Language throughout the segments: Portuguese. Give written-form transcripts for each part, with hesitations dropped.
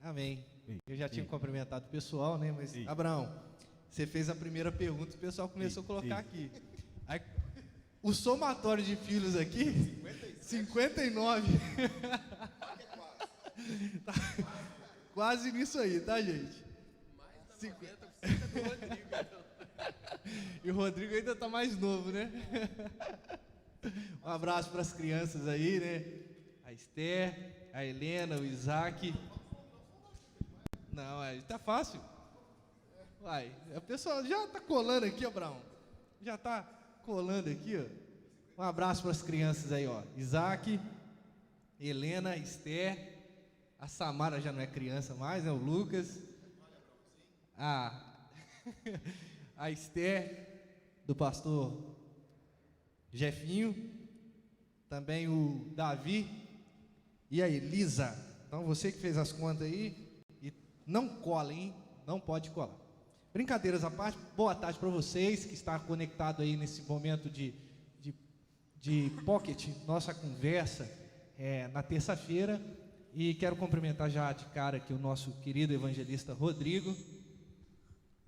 Amém. Eu já tinha cumprimentado o pessoal, né? Mas, Abraão, você fez a primeira pergunta, o pessoal começou a colocar aqui. Aí, o somatório de filhos aqui, 59. Tá quase nisso aí, tá, gente? Mais da 90% é do Rodrigo, então. E o Rodrigo ainda tá mais novo, né? Um abraço para as crianças aí, né? A Esther, a Helena, o Isaac. Não, tá fácil. Vai, a pessoa já tá colando aqui, ó, Abraão. Já tá colando aqui, ó. Um abraço para as crianças aí, ó. Isaac, Helena, Esther. A Samara já não é criança mais, né? O Lucas. A Esther, do pastor Jefinho. Também o Davi e a Elisa. Então você que fez as contas aí, e não cola, hein? Não pode colar. Brincadeiras à parte, boa tarde para vocês que estão conectados aí nesse momento de pocket, nossa conversa na terça-feira. E quero cumprimentar já de cara aqui o nosso querido evangelista Rodrigo.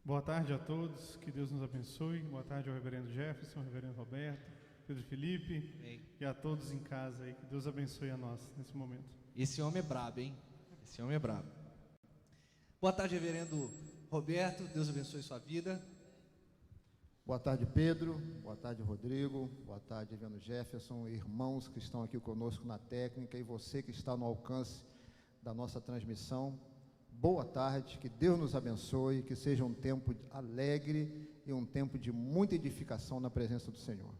Boa tarde a todos, que Deus nos abençoe. Boa tarde ao reverendo Jefferson, ao reverendo Roberto, Pedro Felipe. Amém. E a todos em casa aí, que Deus abençoe a nós nesse momento. Esse homem é brabo, hein? Esse homem é brabo. Boa tarde, reverendo Roberto, Deus abençoe sua vida. Boa tarde, Pedro. Boa tarde, Rodrigo. Boa tarde, reverendo Jefferson, irmãos que estão aqui conosco na técnica e você que está no alcance da nossa transmissão. Boa tarde, que Deus nos abençoe, que seja um tempo alegre e um tempo de muita edificação na presença do Senhor.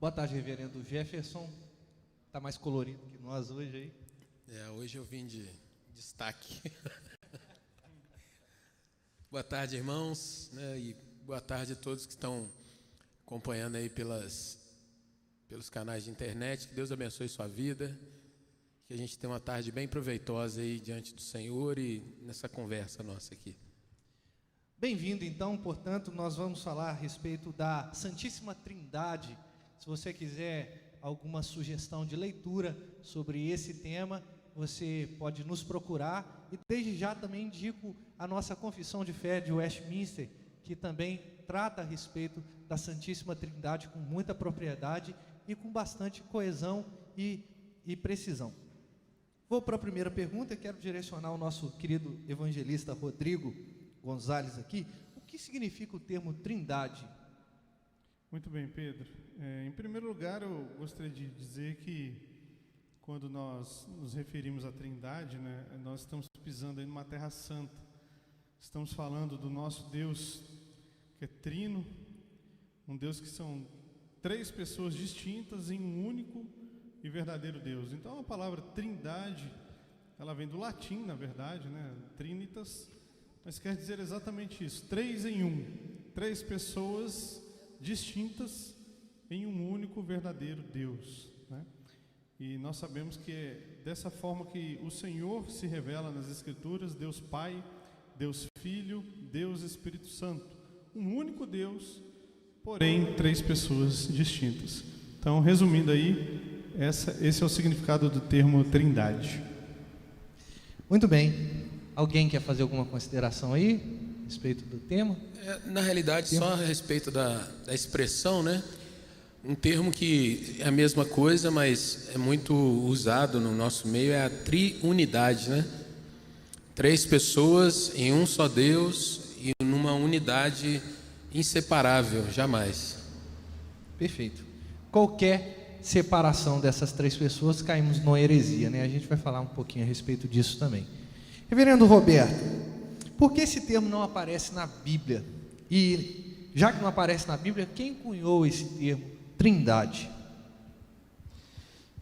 Boa tarde, reverendo Jefferson. Está mais colorido que nós hoje aí. Hoje eu vim de destaque. Boa tarde, irmãos, né, e boa tarde a todos que estão acompanhando aí pelos canais de internet. Que Deus abençoe sua vida. Que a gente tenha uma tarde bem proveitosa aí diante do Senhor e nessa conversa nossa aqui. Bem-vindo, então, portanto, nós vamos falar a respeito da Santíssima Trindade. Se você quiser alguma sugestão de leitura sobre esse tema, você pode nos procurar. E desde já também indico a nossa Confissão de Fé de Westminster, que também trata a respeito da Santíssima Trindade com muita propriedade e com bastante coesão e precisão. Vou para a primeira pergunta. Quero direcionar ao nosso querido evangelista Rodrigo Gonzalez aqui. O que significa o termo Trindade? Muito bem, Pedro. Em primeiro lugar, eu gostaria de dizer que quando nós nos referimos à Trindade, né, nós estamos pisando aí numa terra santa. Estamos falando do nosso Deus que é trino, um Deus que são três pessoas distintas em um único e verdadeiro Deus. Então a palavra Trindade, ela vem do latim, na verdade, né, Trinitas, mas quer dizer exatamente isso, três em um, três pessoas distintas em um único verdadeiro Deus, né? E nós sabemos que é dessa forma que o Senhor se revela nas Escrituras: Deus Pai, Deus Filho, Deus Espírito Santo, um único Deus, porém três pessoas distintas. Então, resumindo aí, esse é o significado do termo Trindade. Muito bem. Alguém quer fazer alguma consideração aí a respeito do tema? Na realidade, só a respeito da expressão, né? Um termo que é a mesma coisa, mas é muito usado no nosso meio, é a triunidade, né? Três pessoas em um só Deus e numa unidade inseparável, jamais. Perfeito. Qualquer separação dessas três pessoas, caímos numa heresia, né? A gente vai falar um pouquinho a respeito disso também. Reverendo Roberto, por que esse termo não aparece na Bíblia? E já que não aparece na Bíblia, quem cunhou esse termo Trindade?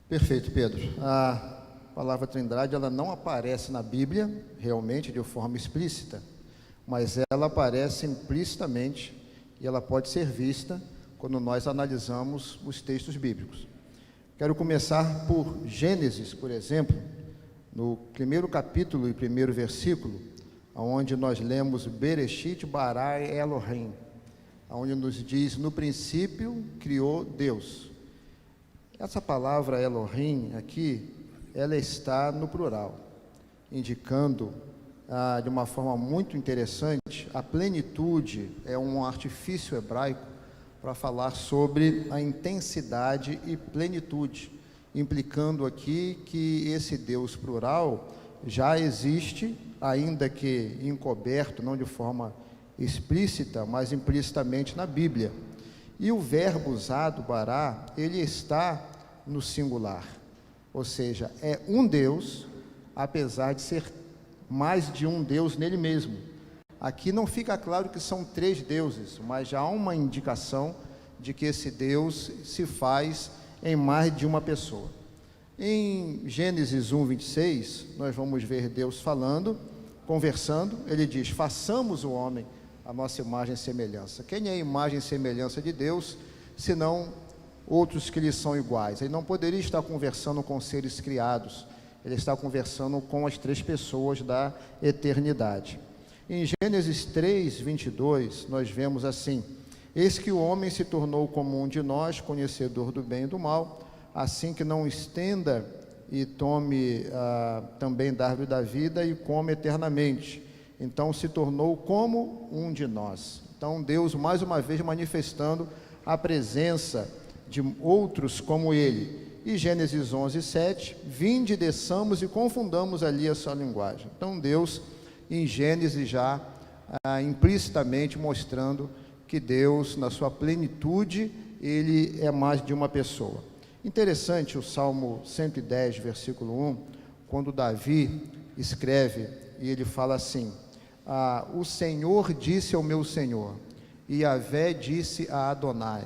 Perfeito, Pedro. A palavra Trindade, ela não aparece na Bíblia realmente de forma explícita, mas ela aparece implicitamente e ela pode ser vista quando nós analisamos os textos bíblicos. Quero começar por Gênesis, por exemplo, no primeiro capítulo e primeiro versículo, onde nós lemos Bereshit bara Elohim, onde nos diz: no princípio criou Deus. Essa palavra Elohim aqui, ela está no plural. indicando de uma forma muito interessante, a plenitude é um artifício hebraico para falar sobre a intensidade e plenitude, implicando aqui que esse Deus plural já existe, ainda que encoberto, não de forma explícita, mas implicitamente na Bíblia. E o verbo usado, bará, ele está no singular, ou seja, é um Deus, apesar de ser mais de um Deus nele mesmo. Aqui não fica claro que são 3 deuses, mas já há uma indicação de que esse Deus se faz em mais de uma pessoa. Em Gênesis 1, 26, nós vamos ver Deus falando, conversando. Ele diz: façamos o homem a nossa imagem e semelhança. Quem é a imagem e semelhança de Deus, senão outros que lhe são iguais? Ele não poderia estar conversando com seres criados, ele está conversando com as 3 pessoas da eternidade. Em Gênesis 3, 22, nós vemos assim: eis que o homem se tornou como um de nós, conhecedor do bem e do mal, assim que não estenda e tome também da árvore da vida e come eternamente. Então se tornou como um de nós. Então Deus mais uma vez manifestando a presença de outros como ele. E Gênesis 11, 7, vinde, desçamos e confundamos ali a sua linguagem. Então Deus, em Gênesis, já implicitamente mostrando que Deus, na sua plenitude, ele é mais de uma pessoa. Interessante o Salmo 110, versículo 1, quando Davi escreve, e ele fala assim: o Senhor disse ao meu Senhor, e Yahvé disse a Adonai.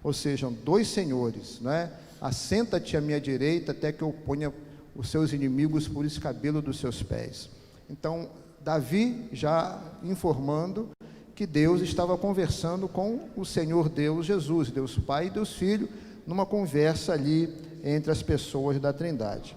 Ou seja, 2 senhores, não é? Assenta-te à minha direita até que eu ponha os seus inimigos por escabelo dos seus pés. Então, Davi já informando que Deus estava conversando com o Senhor Deus Jesus, Deus Pai e Deus Filho, numa conversa ali entre as pessoas da Trindade.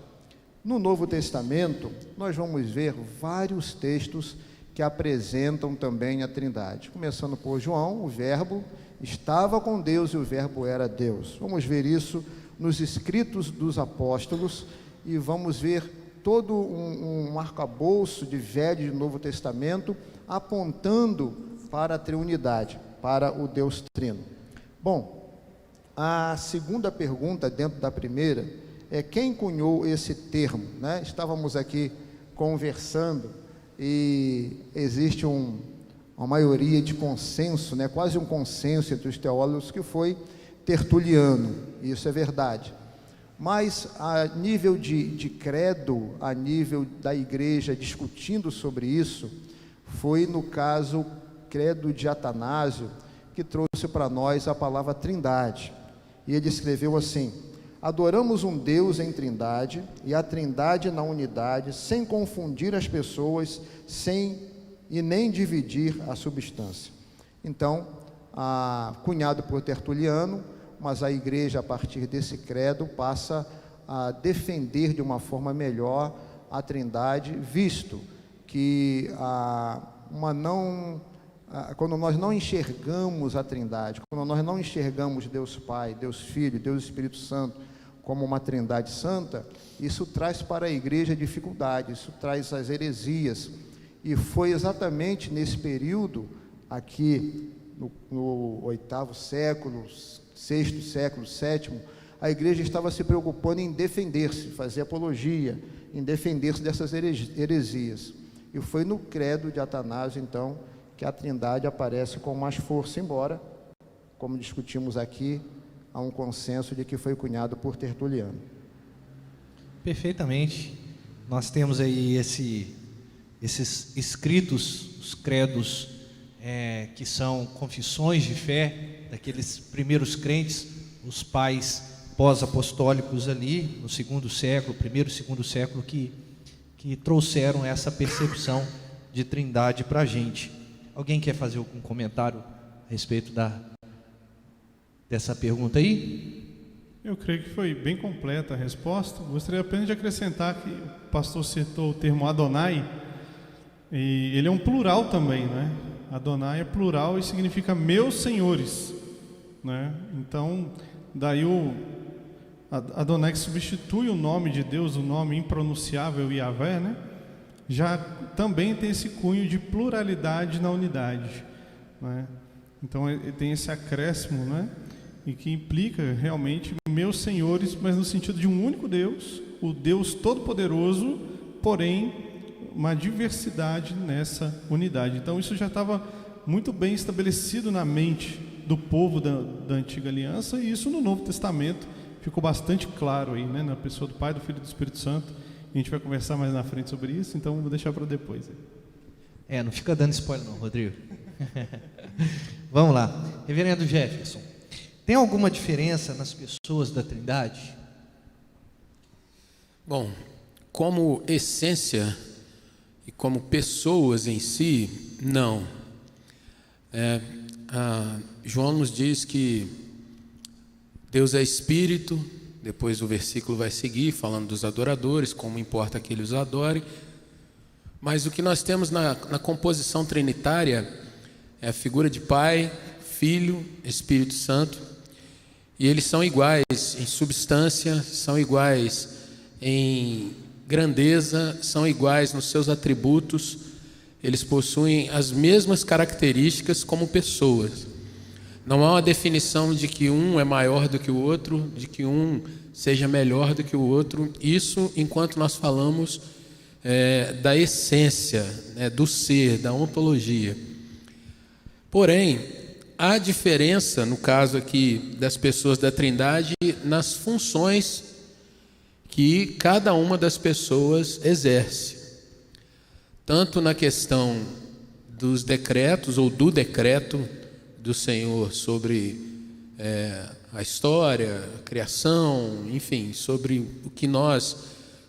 No Novo Testamento, nós vamos ver vários textos que apresentam também a Trindade. Começando por João, o Verbo estava com Deus e o Verbo era Deus. Vamos ver isso nos escritos dos apóstolos e vamos ver todo um arcabouço de Velho e Novo Testamento apontando para a triunidade, para o Deus Trino. Bom, a segunda pergunta dentro da primeira é: quem cunhou esse termo, né? Estávamos aqui conversando e existe uma maioria de consenso, né? Quase um consenso entre os teólogos, que foi Tertuliano. Isso é verdade. Mas a nível de credo, a nível da igreja discutindo sobre isso, foi no caso credo de Atanásio, que trouxe para nós a palavra Trindade. E ele escreveu assim: adoramos um Deus em Trindade, e a Trindade na unidade, sem confundir as pessoas, e nem dividir a substância. Então, cunhado por Tertuliano, mas a igreja, a partir desse credo, passa a defender de uma forma melhor a Trindade, visto que quando nós não enxergamos a Trindade, quando nós não enxergamos Deus Pai, Deus Filho, Deus Espírito Santo como uma Trindade santa, isso traz para a igreja dificuldades, isso traz as heresias. E foi exatamente nesse período, aqui no 8º século, 6º século, 7º, a igreja estava se preocupando em defender-se, fazer apologia, em defender-se dessas heresias. E foi no credo de Atanásio, então, que a Trindade aparece com mais força, embora, como discutimos aqui, há um consenso de que foi cunhado por Tertuliano. Perfeitamente. Nós temos aí esses escritos, os credos, que são confissões de fé daqueles primeiros crentes, os pais pós-apostólicos ali, no 2º século, 1º e 2º século, que trouxeram essa percepção de Trindade para a gente. Alguém quer fazer algum comentário a respeito dessa pergunta aí? Eu creio que foi bem completa a resposta. Gostaria apenas de acrescentar que o pastor citou o termo Adonai, e ele é um plural também, né? Adonai é plural e significa meus senhores, né? Então, daí o Adonai, que substitui o nome de Deus, o nome impronunciável Yahvé, né? já também tem esse cunho de pluralidade na unidade, né? Então tem esse acréscimo, né? E que implica realmente meus senhores, mas no sentido de um único Deus, o Deus Todo-Poderoso, porém uma diversidade nessa unidade. Então isso já estava muito bem estabelecido na mente do povo da Antiga Aliança, e isso no Novo Testamento ficou bastante claro aí, né? Na pessoa do Pai, do Filho e do Espírito Santo. A gente vai conversar mais na frente sobre isso, então vou deixar para depois. Não fica dando spoiler não, Rodrigo. Vamos lá. Reverendo Jefferson, tem alguma diferença nas pessoas da Trindade? Bom, como essência e como pessoas em si, não. João nos diz que Deus é Espírito. Depois o versículo vai seguir falando dos adoradores, como importa que eles o adorem. Mas o que nós temos na composição trinitária é a figura de Pai, Filho, Espírito Santo. E eles são iguais em substância, são iguais em grandeza, são iguais nos seus atributos. Eles possuem as mesmas características como pessoas. Não há uma definição de que um é maior do que o outro, de que um seja melhor do que o outro. Isso enquanto nós falamos da essência, do ser, da ontologia. Porém, há diferença, no caso aqui das pessoas da Trindade, nas funções que cada uma das pessoas exerce. Tanto na questão dos decretos ou do decreto do Senhor sobre a história, a criação, enfim, sobre o que nós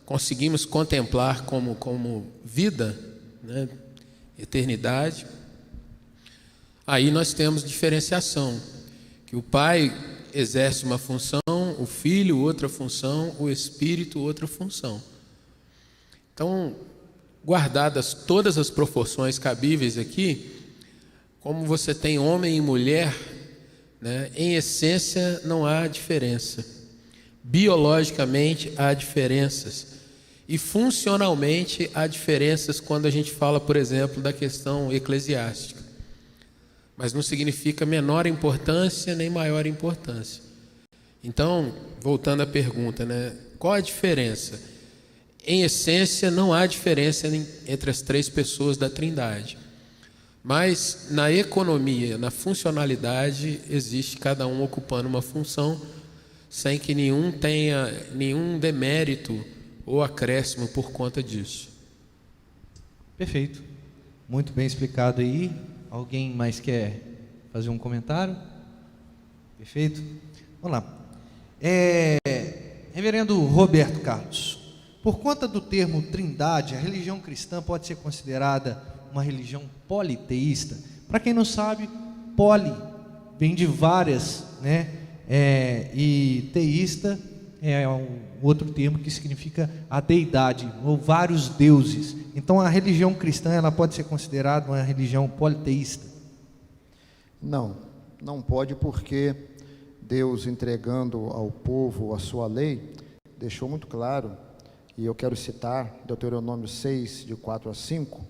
conseguimos contemplar como vida, né, eternidade. Aí nós temos diferenciação, que o Pai exerce uma função, o Filho outra função, o Espírito outra função. Então, guardadas todas as proporções cabíveis aqui, como você tem homem e mulher, né, em essência não há diferença. Biologicamente há diferenças. E funcionalmente há diferenças quando a gente fala, por exemplo, da questão eclesiástica. Mas não significa menor importância nem maior importância. Então, voltando à pergunta, né, qual a diferença? Em essência, não há diferença entre as três pessoas da Trindade. Mas na economia, na funcionalidade, existe cada um ocupando uma função, sem que nenhum tenha nenhum demérito ou acréscimo por conta disso. Perfeito. Muito bem explicado aí. Alguém mais quer fazer um comentário? Perfeito. Vamos lá. Reverendo Roberto Carlos, por conta do termo Trindade, a religião cristã pode ser considerada uma religião politeísta? Para quem não sabe, poli vem de várias, né? E teísta é um outro termo que significa a deidade, ou vários deuses. Então a religião cristã, ela pode ser considerada uma religião politeísta? Não, não pode, porque Deus, entregando ao povo a sua lei, deixou muito claro, e eu quero citar Deuteronômio 6, de 4 a 5,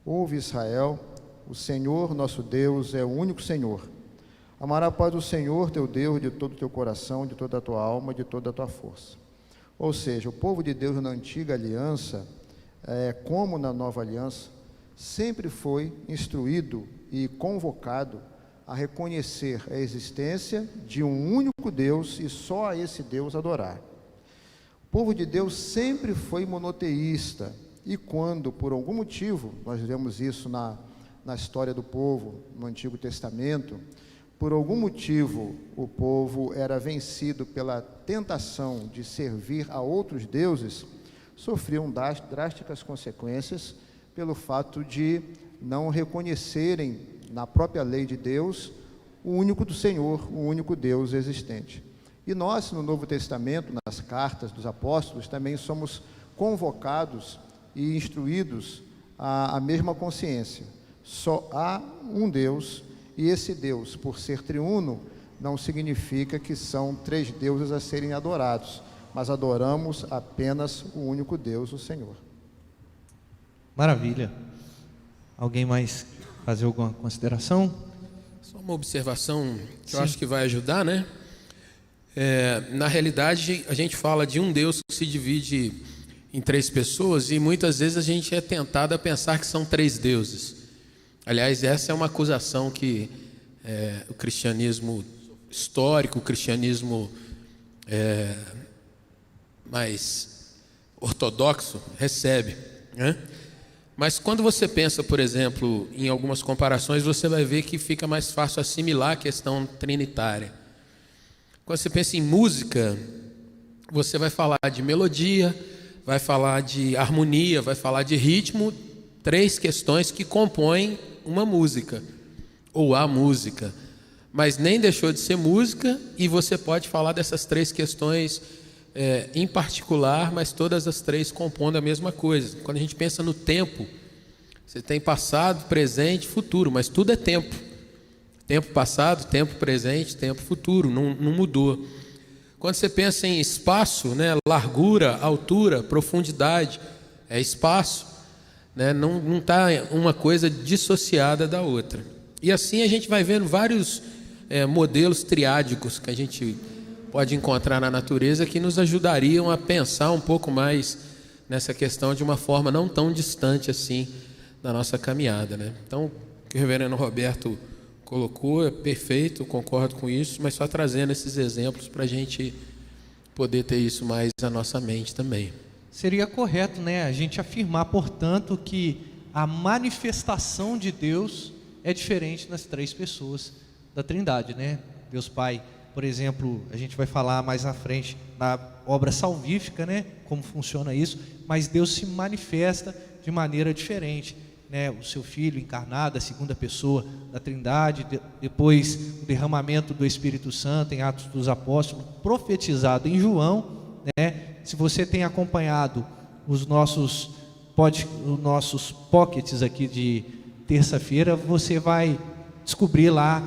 ouve Israel, o Senhor nosso Deus é o único Senhor. Amará, pois, o Senhor teu Deus de todo o teu coração, de toda a tua alma, de toda a tua força. Ou seja, o povo de Deus na antiga aliança, como na nova aliança, sempre foi instruído e convocado a reconhecer a existência de um único Deus e só a esse Deus adorar. O povo de Deus sempre foi monoteísta, e quando, por algum motivo, nós vemos isso na história do povo, no Antigo Testamento, por algum motivo o povo era vencido pela tentação de servir a outros deuses, sofriam drásticas consequências pelo fato de não reconhecerem na própria lei de Deus o único do Senhor, o único Deus existente. E nós, no Novo Testamento, nas cartas dos apóstolos, também somos convocados e instruídos à mesma consciência. Só há um Deus, e esse Deus, por ser triuno, não significa que são três deuses a serem adorados, mas adoramos apenas o único Deus, o Senhor. Maravilha. Alguém mais fazer alguma consideração? Só uma observação que eu Sim. acho que vai ajudar, né? Na realidade, a gente fala de um Deus que se divide em 3 pessoas e muitas vezes a gente é tentado a pensar que são 3 deuses. Aliás, essa é uma acusação que o cristianismo histórico, o cristianismo mais ortodoxo recebe, né? Mas quando você pensa, por exemplo, em algumas comparações, você vai ver que fica mais fácil assimilar a questão trinitária. Quando você pensa em música, você vai falar de melodia, vai falar de harmonia, vai falar de ritmo, 3 questões que compõem uma música, ou a música. Mas nem deixou de ser música, e você pode falar dessas 3 questões em particular, mas todas as 3 compondo a mesma coisa. Quando a gente pensa no tempo, você tem passado, presente, futuro, mas tudo é tempo. Tempo passado, tempo presente, tempo futuro, não mudou. Quando você pensa em espaço, né, largura, altura, profundidade, é espaço, né, não está uma coisa dissociada da outra. E assim a gente vai vendo vários modelos triádicos que a gente pode encontrar na natureza que nos ajudariam a pensar um pouco mais nessa questão de uma forma não tão distante assim da nossa caminhada, né? Então, o que o reverendo Roberto colocou é perfeito, concordo com isso, mas só trazendo esses exemplos para a gente poder ter isso mais na nossa mente também. Seria correto, né, a gente afirmar, portanto, que a manifestação de Deus é diferente nas 3 pessoas da Trindade, né? Deus Pai, por exemplo, a gente vai falar mais à frente na obra salvífica, né, como funciona isso, mas Deus se manifesta de maneira diferente, né? O seu Filho encarnado, a 2ª pessoa da Trindade, depois o derramamento do Espírito Santo em Atos dos Apóstolos, profetizado em João, né? Se você tem acompanhado os nossos pockets aqui de terça-feira, você vai descobrir lá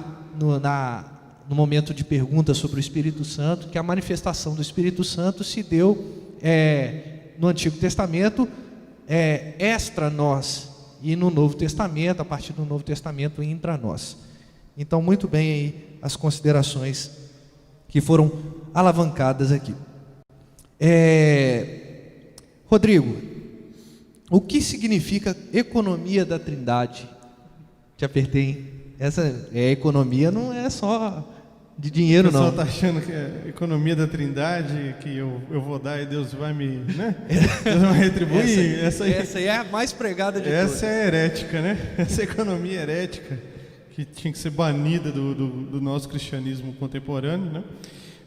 no momento de perguntas sobre o Espírito Santo, que a manifestação do Espírito Santo se deu no Antigo Testamento, extra nós, e no Novo Testamento, a partir do Novo Testamento, intra nós. Então, muito bem aí as considerações que foram alavancadas aqui. Rodrigo, o que significa economia da Trindade? Te apertei, hein? Essa economia não é só de dinheiro, não. O pessoal está achando que é economia da Trindade, que eu vou dar e Deus vai me, né? Deus vai retribuir. Essa aí é a mais pregada de todas. Essa é herética, né? Essa economia herética que tinha que ser banida do nosso cristianismo contemporâneo, né?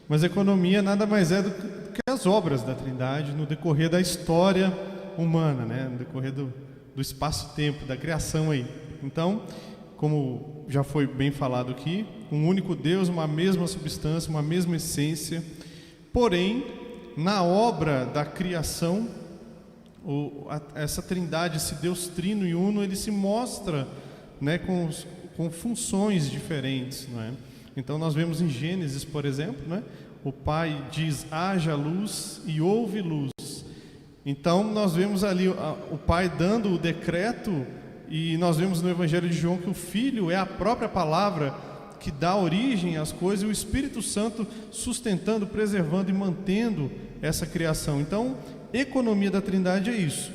Mas economia nada mais é do que as obras da Trindade no decorrer da história humana, né? No decorrer do espaço-tempo, da criação aí. Então, como já foi bem falado aqui, um único Deus, uma mesma substância, uma mesma essência. Porém, na obra da criação, essa Trindade, esse Deus trino e uno, ele se mostra, né, com funções diferentes, não é? Então nós vemos em Gênesis, por exemplo, né, o Pai diz: haja luz e houve luz. Então nós vemos ali o Pai dando o decreto. E nós vemos no Evangelho de João que o Filho é a própria palavra que dá origem às coisas, e o Espírito Santo sustentando, preservando e mantendo essa criação. Então, economia da Trindade é isso.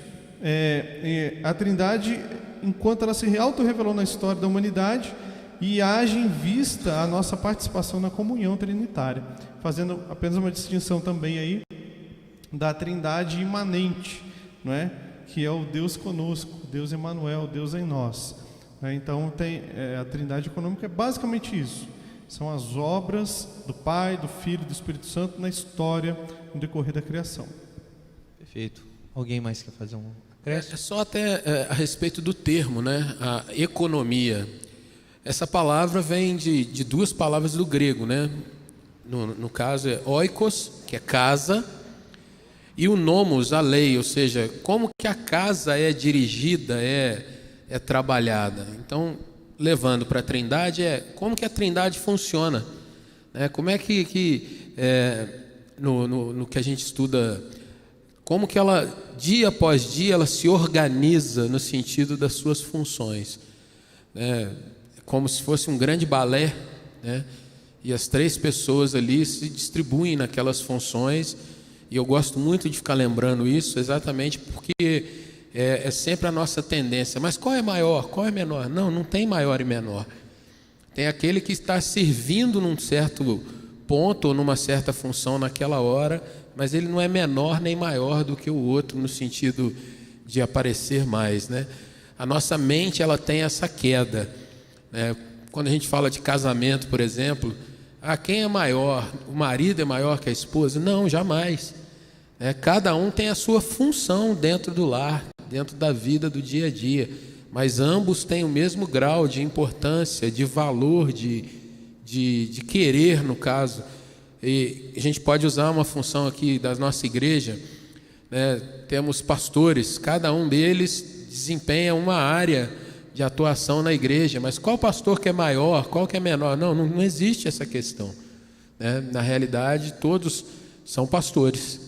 A Trindade, enquanto ela se auto-revelou na história da humanidade, e age em vista a nossa participação na comunhão trinitária, fazendo apenas uma distinção também aí da Trindade imanente, não é? Que é o Deus conosco, Deus Emmanuel, Deus em nós. Então a Trindade econômica é basicamente isso. São as obras do Pai, do Filho e do Espírito Santo na história, no decorrer da criação. Perfeito. Alguém mais quer fazer um acréscimo? Só até a respeito do termo, né? A economia. Essa palavra vem de 2 palavras do grego, né? No caso é oikos, que é casa, e o nomos, a lei, ou seja, como que a casa é dirigida, é trabalhada. Então, levando para a Trindade, como que a Trindade funciona, né? Como é que no que a gente estuda como que ela, dia após dia, ela se organiza no sentido das suas funções, né? Como se fosse um grande balé, né? E as 3 pessoas ali se distribuem naquelas funções, e eu gosto muito de ficar lembrando isso, exatamente porque é sempre a nossa tendência. Mas qual é maior, qual é menor? Não, não tem maior e menor. Tem aquele que está servindo num certo ponto ou numa certa função naquela hora, mas ele não é menor nem maior do que o outro no sentido de aparecer mais, né? A nossa mente, ela tem essa queda, né? Quando a gente fala de casamento, por exemplo, quem é maior? O marido é maior que a esposa? Não, jamais. Cada um tem a sua função dentro do lar, dentro da vida do dia a dia, mas ambos têm o mesmo grau de importância, de valor, de querer, no caso. E a gente pode usar uma função aqui da nossa igreja, né? Temos pastores, cada um deles desempenha uma área de atuação na igreja, mas qual pastor que é maior, qual que é menor? Não existe essa questão, né? Na realidade, todos são pastores,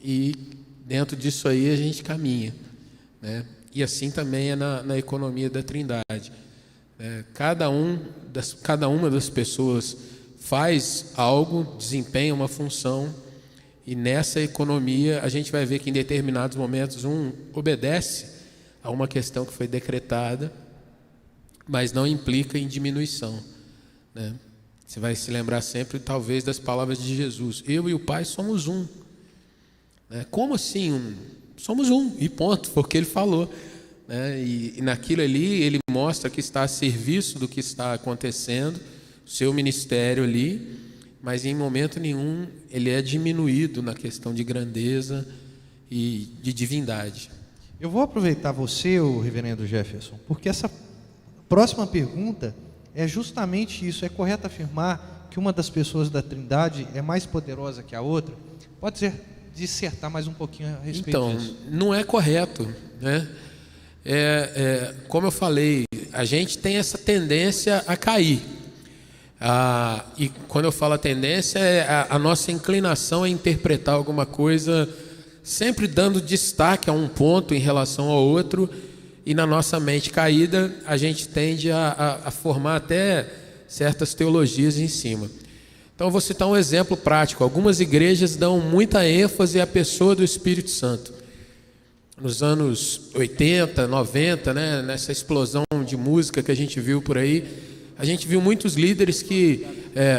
e dentro disso aí a gente caminha, né? E assim também é na economia da Trindade. Cada uma das pessoas faz algo, desempenha uma função, e nessa economia a gente vai ver que em determinados momentos um obedece a uma questão que foi decretada, mas não implica em diminuição, né? Você vai se lembrar sempre, talvez, das palavras de Jesus: eu e o Pai somos um, né? Como assim um? Somos um, e ponto, porque Ele falou, né? E naquilo ali Ele mostra que está a serviço do que está acontecendo, o seu ministério ali, mas em momento nenhum Ele é diminuído na questão de grandeza e de divindade. Eu vou aproveitar você, o reverendo Jefferson, porque essa próxima pergunta é justamente isso. É correto afirmar que uma das pessoas da Trindade é mais poderosa que a outra? Pode dissertar mais um pouquinho a respeito disso? Então, não é correto, né? Como eu falei, a gente tem essa tendência a cair. E quando eu falo a tendência, a nossa inclinação a interpretar alguma coisa sempre dando destaque a um ponto em relação ao outro, e na nossa mente caída a gente tende a formar até certas teologias em cima. Então eu vou citar um exemplo prático. Algumas igrejas dão muita ênfase à pessoa do Espírito Santo. Nos anos 80, 90, né, nessa explosão de música que a gente viu por aí, a gente viu muitos líderes que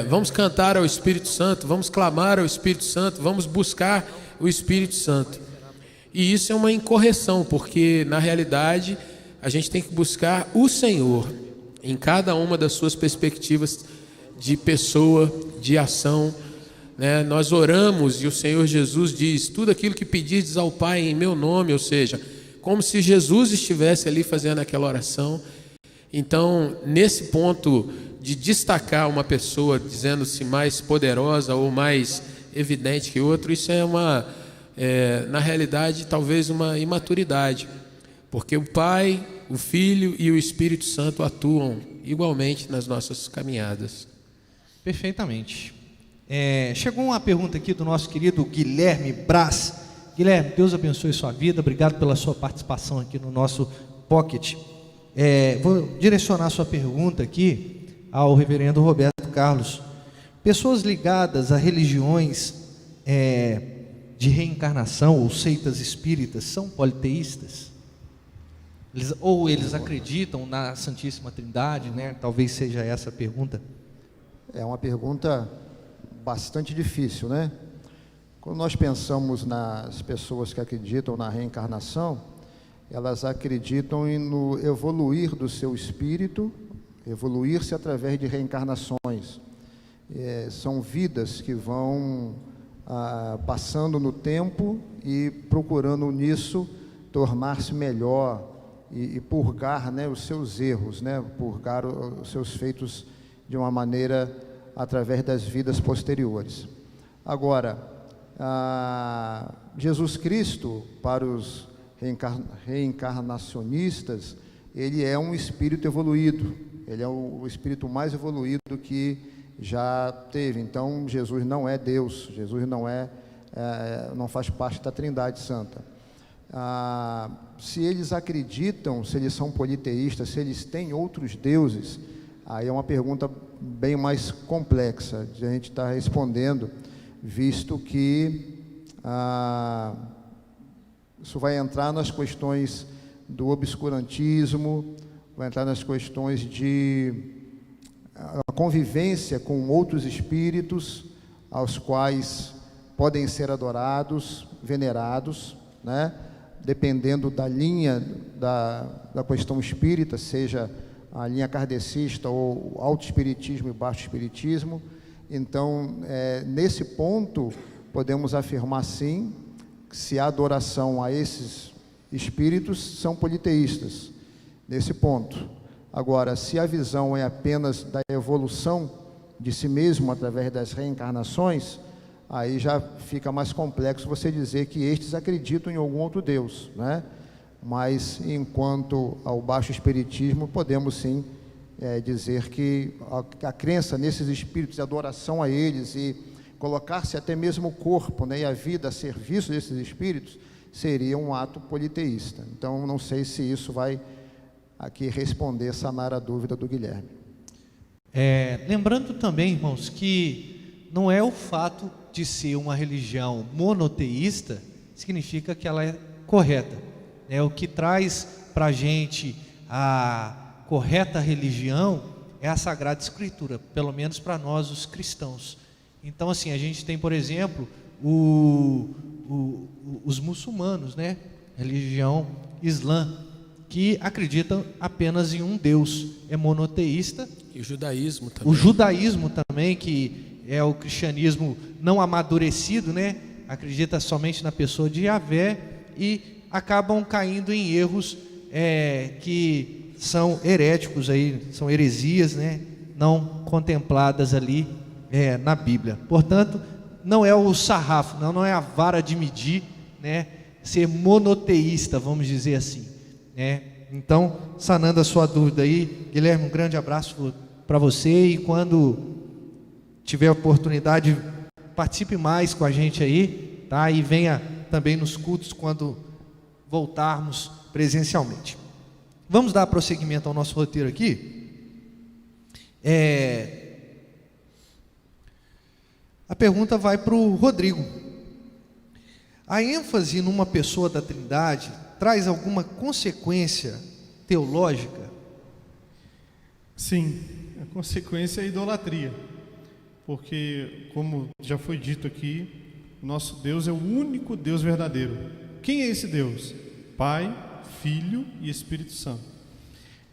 vamos cantar ao Espírito Santo, vamos clamar ao Espírito Santo, vamos buscar o Espírito Santo. E isso é uma incorreção, porque na realidade a gente tem que buscar o Senhor em cada uma das suas perspectivas de pessoa, de ação, né? Nós oramos e o Senhor Jesus diz: tudo aquilo que pedires ao Pai em meu nome, ou seja, como se Jesus estivesse ali fazendo aquela oração. Então, nesse ponto de destacar uma pessoa dizendo-se mais poderosa ou mais evidente que outro, isso na realidade, talvez uma imaturidade, porque o Pai, o Filho e o Espírito Santo atuam igualmente nas nossas caminhadas. Perfeitamente. Chegou uma pergunta aqui do nosso querido Guilherme Braz. Guilherme, Deus abençoe sua vida, obrigado pela sua participação aqui no nosso Pocket. Vou direcionar sua pergunta aqui ao reverendo Roberto Carlos. Pessoas ligadas a religiões de reencarnação ou seitas espíritas são politeístas? Eles acreditam na Santíssima Trindade, né? Talvez seja essa a pergunta. É uma pergunta bastante difícil, né? Quando nós pensamos nas pessoas que acreditam na reencarnação, elas acreditam no evoluir do seu espírito, evoluir-se através de reencarnações. São vidas que vão passando no tempo e procurando nisso tornar-se melhor e purgar, né, os seus erros, né, purgar os seus feitos de uma maneira através das vidas posteriores. Agora, Jesus Cristo, para os reencarnacionistas, ele é um espírito evoluído, ele é o espírito mais evoluído que já teve. Então Jesus não é Deus, Jesus não é não faz parte da Trindade Santa. Se eles acreditam, se eles são politeístas, se eles têm outros deuses, aí é uma pergunta bem mais complexa de a gente estar respondendo, visto que isso vai entrar nas questões do obscurantismo, vai entrar nas questões de a convivência com outros espíritos, aos quais podem ser adorados, venerados, né? Dependendo da linha da questão espírita, seja a linha kardecista ou alto-espiritismo e baixo-espiritismo. Então, nesse ponto, podemos afirmar sim, que se há adoração a esses espíritos, são politeístas, nesse ponto. Agora, se a visão é apenas da evolução de si mesmo através das reencarnações, aí já fica mais complexo você dizer que estes acreditam em algum outro Deus, né? Mas, enquanto ao baixo espiritismo, podemos sim dizer que a crença nesses espíritos, a adoração a eles e colocar-se até mesmo o corpo, né, e a vida a serviço desses espíritos, seria um ato politeísta. Então, não sei se isso vai aqui responder, sanar a dúvida do Guilherme. Lembrando também, irmãos, que não é o fato de ser uma religião monoteísta significa que ela é correta. O que traz para a gente a correta religião é a Sagrada Escritura, pelo menos para nós, os cristãos. Então, assim, a gente tem, por exemplo, os muçulmanos, né? Religião islã, que acreditam apenas em um Deus, é monoteísta. E o judaísmo também. O judaísmo também, que é o cristianismo não amadurecido, né? Acredita somente na pessoa de Yahvé e acabam caindo em erros que são heréticos aí, são heresias, né? Não contempladas ali na Bíblia. Portanto, não é o sarrafo, não é a vara de medir, né? Ser monoteísta, vamos dizer assim, né? Então, sanando a sua dúvida aí, Guilherme, um grande abraço para você, e quando tiver oportunidade, participe mais com a gente aí, tá? E venha também nos cultos quando voltarmos presencialmente. Vamos dar prosseguimento ao nosso roteiro aqui. A pergunta vai para o Rodrigo. A ênfase numa pessoa da Trindade traz alguma consequência teológica? Sim, a consequência é a idolatria, porque, como já foi dito aqui, nosso Deus é o único Deus verdadeiro. Quem é esse Deus? Pai, Filho e Espírito Santo.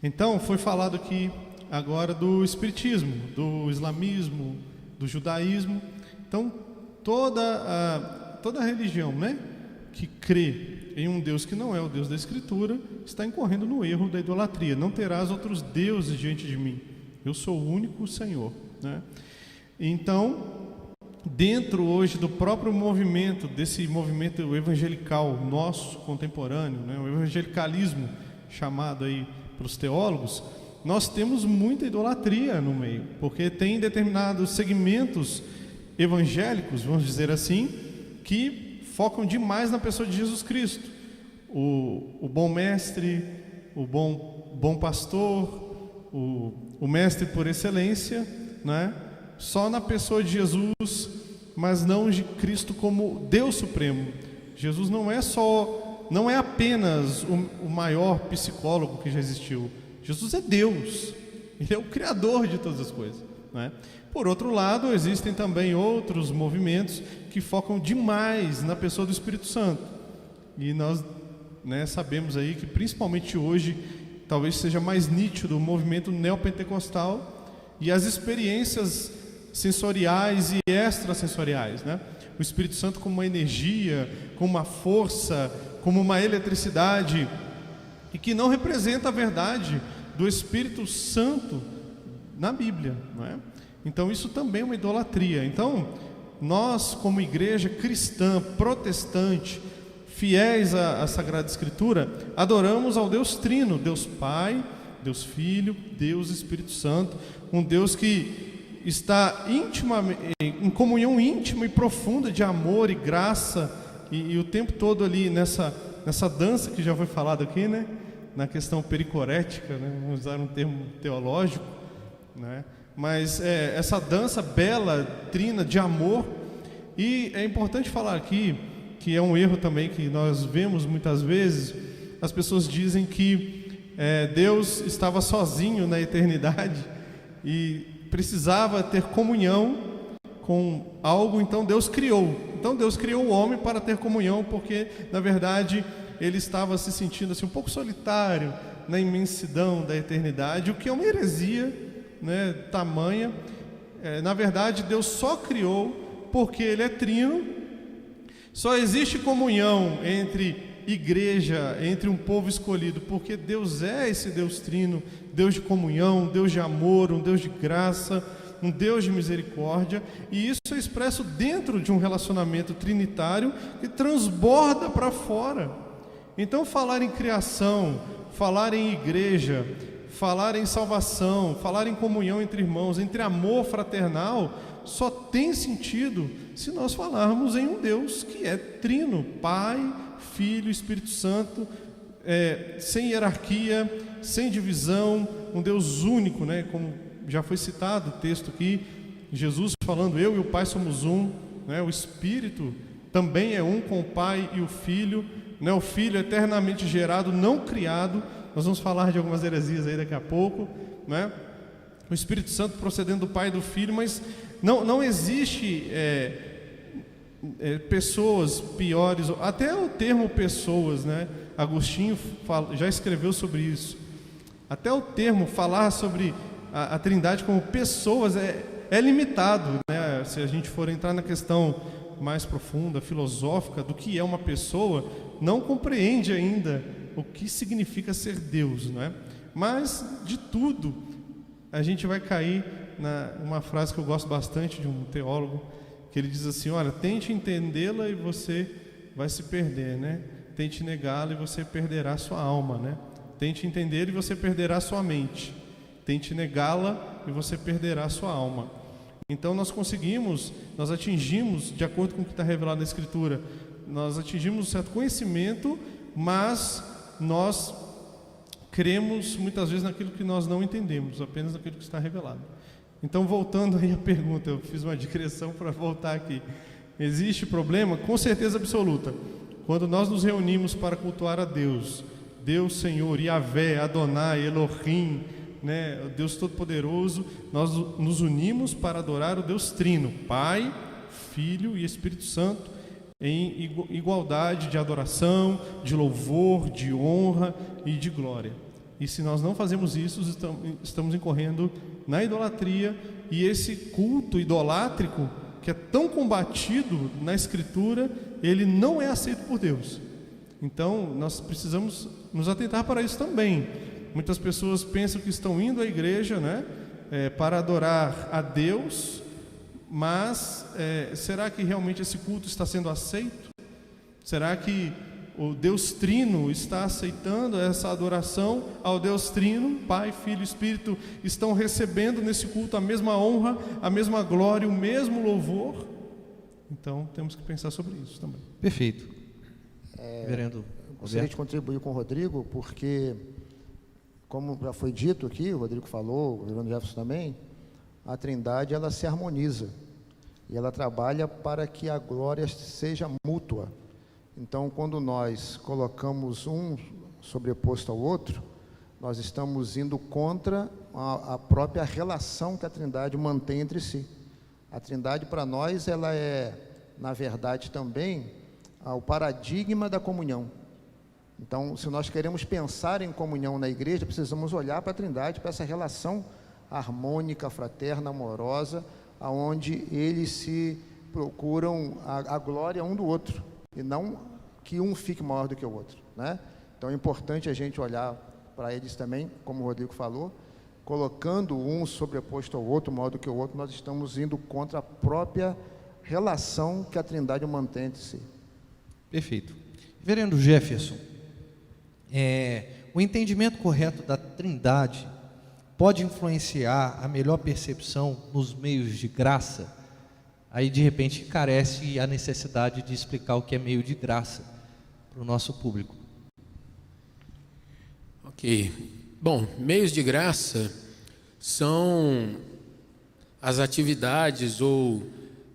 Então, foi falado aqui agora do espiritismo, do islamismo, do judaísmo. Então, toda a religião, né, que crê em um Deus que não é o Deus da Escritura, está incorrendo no erro da idolatria. Não terás outros deuses diante de mim. Eu sou o único Senhor, né? Então, dentro hoje do próprio movimento, desse movimento evangelical nosso, contemporâneo, né, o evangelicalismo chamado aí pelos teólogos, nós temos muita idolatria no meio, porque tem determinados segmentos evangélicos, vamos dizer assim, que focam demais na pessoa de Jesus Cristo. O bom mestre, o bom pastor, o mestre por excelência, né? Só na pessoa de Jesus, mas não de Cristo como Deus Supremo. Jesus não é apenas o maior psicólogo que já existiu. Jesus é Deus, Ele é o Criador de todas as coisas, né? Por outro lado, existem também outros movimentos que focam demais na pessoa do Espírito Santo. E nós, né, sabemos aí que principalmente hoje, talvez seja mais nítido o movimento neopentecostal e as experiências sensoriais e extrasensoriais, né? O Espírito Santo como uma energia, como uma força, como uma eletricidade, e que não representa a verdade do Espírito Santo na Bíblia, não é? Então isso também é uma idolatria. Então nós, como igreja cristã, protestante, fiéis à Sagrada Escritura, adoramos ao Deus Trino, Deus Pai, Deus Filho, Deus Espírito Santo, um Deus que está intimamente, em comunhão íntima e profunda de amor e graça, e o tempo todo ali nessa dança que já foi falado aqui, né? Na questão pericorética, né? Vamos usar um termo teológico, né? Mas essa dança bela, trina, de amor. E é importante falar aqui, que é um erro também que nós vemos muitas vezes, as pessoas dizem que Deus estava sozinho na eternidade e precisava ter comunhão com algo, então Deus criou. Então Deus criou o homem para ter comunhão, porque na verdade ele estava se sentindo assim um pouco solitário na imensidão da eternidade, o que é uma heresia, né, tamanha. Na verdade Deus só criou porque ele é trino. Só existe comunhão entre igreja, entre um povo escolhido, porque Deus é esse Deus trino, Deus de comunhão, Deus de amor, um Deus de graça, um Deus de misericórdia, e isso é expresso dentro de um relacionamento trinitário que transborda para fora. Então falar em criação, falar em igreja, falar em salvação, falar em comunhão entre irmãos, entre amor fraternal, só tem sentido se nós falarmos em um Deus que é trino, Pai, Filho, Espírito Santo, sem hierarquia, sem divisão, um Deus único, né? Como já foi citado o texto aqui, Jesus falando, eu e o Pai somos um, né? O Espírito também é um com o Pai e o Filho, né? O Filho eternamente gerado, não criado. Nós vamos falar de algumas heresias aí daqui a pouco, né? O Espírito Santo procedendo do Pai e do Filho, mas não existe pessoas piores, até o termo pessoas, né? Agostinho já escreveu sobre isso. Até o termo falar sobre a Trindade como pessoas é limitado, né? Se a gente for entrar na questão mais profunda, filosófica, do que é uma pessoa, não compreende ainda o que significa ser Deus, né? Mas de tudo a gente vai cair uma frase que eu gosto bastante de um teólogo, que ele diz assim, olha, tente entendê-la e você vai se perder, né? Tente negá-la e você perderá sua alma, né? Tente entender e você perderá sua mente. Tente negá-la e você perderá sua alma. Então nós atingimos, de acordo com o que está revelado na Escritura, nós atingimos um certo conhecimento, mas nós cremos muitas vezes naquilo que nós não entendemos, apenas naquilo que está revelado. Então, voltando aí à pergunta, eu fiz uma digressão para voltar aqui. Existe problema? Com certeza absoluta. Quando nós nos reunimos para cultuar a Deus, Deus Senhor, Yahvé, Adonai, Elohim, né, o Deus Todo-Poderoso, nós nos unimos para adorar o Deus Trino, Pai, Filho e Espírito Santo, em igualdade de adoração, de louvor, de honra e de glória. E se nós não fazemos isso, estamos incorrendo na idolatria, e esse culto idolátrico, que é tão combatido na Escritura, ele não é aceito por Deus. Então, nós precisamos nos atentar para isso também. Muitas pessoas pensam que estão indo à igreja, né, para adorar a Deus, mas será que realmente esse culto está sendo aceito? Será que o Deus Trino está aceitando essa adoração ao Deus Trino? Pai, Filho e Espírito estão recebendo nesse culto a mesma honra, a mesma glória, o mesmo louvor? Então temos que pensar sobre isso também. Perfeito. Reverendo, eu gostaria de contribuir com o Rodrigo, porque, como já foi dito aqui, o Rodrigo falou, o Reverendo Jefferson também, a Trindade ela se harmoniza e ela trabalha para que a glória seja mútua. Então, quando nós colocamos um sobreposto ao outro, nós estamos indo contra a própria relação que a Trindade mantém entre si. A Trindade, para nós, ela é, na verdade, também o paradigma da comunhão. Então, se nós queremos pensar em comunhão na igreja, precisamos olhar para a Trindade, para essa relação harmônica, fraterna, amorosa, aonde eles se procuram a glória um do outro, e não que um fique maior do que o outro, né? Então é importante a gente olhar para eles também, como o Rodrigo falou, colocando um sobreposto ao outro, maior do que o outro, nós estamos indo contra a própria relação que a Trindade mantém entre si. Perfeito. Reverendo Jefferson, o entendimento correto da Trindade pode influenciar a melhor percepção nos meios de graça? Aí de repente carece a necessidade de explicar o que é meio de graça para o nosso público. Ok. Bom, meios de graça são as atividades ou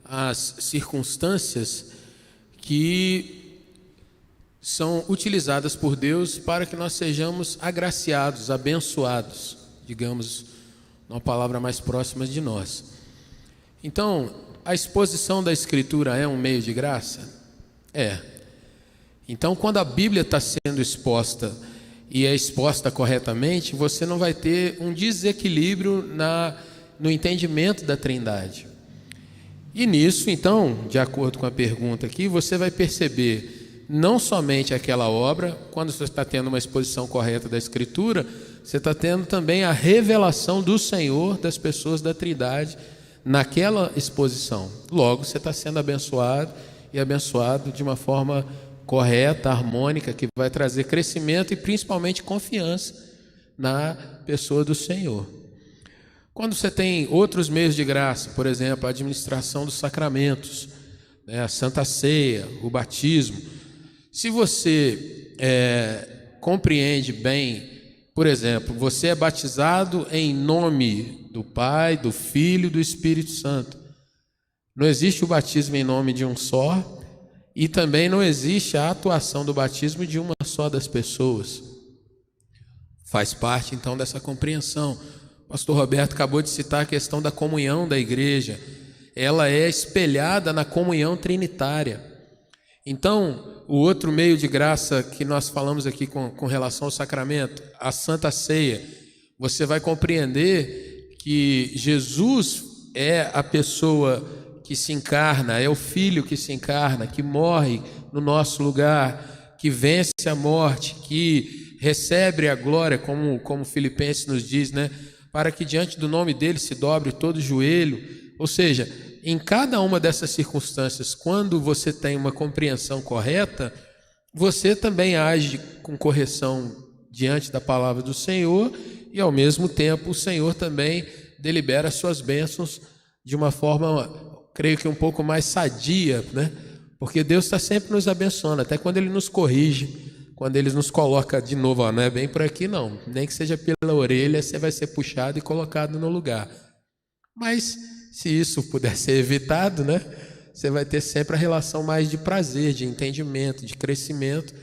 as circunstâncias que são utilizadas por Deus para que nós sejamos agraciados, abençoados, digamos, uma palavra mais próxima de nós. Então, a exposição da Escritura é um meio de graça? É. Então, quando a Bíblia está sendo exposta e é exposta corretamente, você não vai ter um desequilíbrio no entendimento da Trindade. E nisso, então, de acordo com a pergunta aqui, você vai perceber não somente aquela obra, quando você está tendo uma exposição correta da Escritura, você está tendo também a revelação do Senhor, das pessoas da Trindade, naquela exposição. Logo, você está sendo abençoado e abençoado de uma forma correta, harmônica, que vai trazer crescimento e principalmente confiança na pessoa do Senhor. Quando você tem outros meios de graça, por exemplo, a administração dos sacramentos, né, a Santa Ceia, o batismo, se você compreende bem, por exemplo, você é batizado em nome do Pai, do Filho e do Espírito Santo. Não existe o batismo em nome de um só, e também não existe a atuação do batismo de uma só das pessoas. Faz parte, então, dessa compreensão. O pastor Roberto acabou de citar a questão da comunhão da igreja. Ela é espelhada na comunhão trinitária. Então, o outro meio de graça que nós falamos aqui com relação ao sacramento, a Santa Ceia, você vai compreender que Jesus é a pessoa que se encarna, é o Filho que se encarna, que morre no nosso lugar, que vence a morte, que recebe a glória, como Filipenses nos diz, né? Para que diante do nome dele se dobre todo o joelho. Ou seja, em cada uma dessas circunstâncias, quando você tem uma compreensão correta, você também age com correção diante da palavra do Senhor e, ao mesmo tempo, o Senhor também delibera as suas bênçãos de uma forma, creio que um pouco mais sadia, né? Porque Deus está sempre nos abençoando, até quando Ele nos corrige, quando Ele nos coloca de novo, ó, não é bem por aqui não, nem que seja pela orelha, você vai ser puxado e colocado no lugar. Mas, se isso puder ser evitado, né? Você vai ter sempre a relação mais de prazer, de entendimento, de crescimento,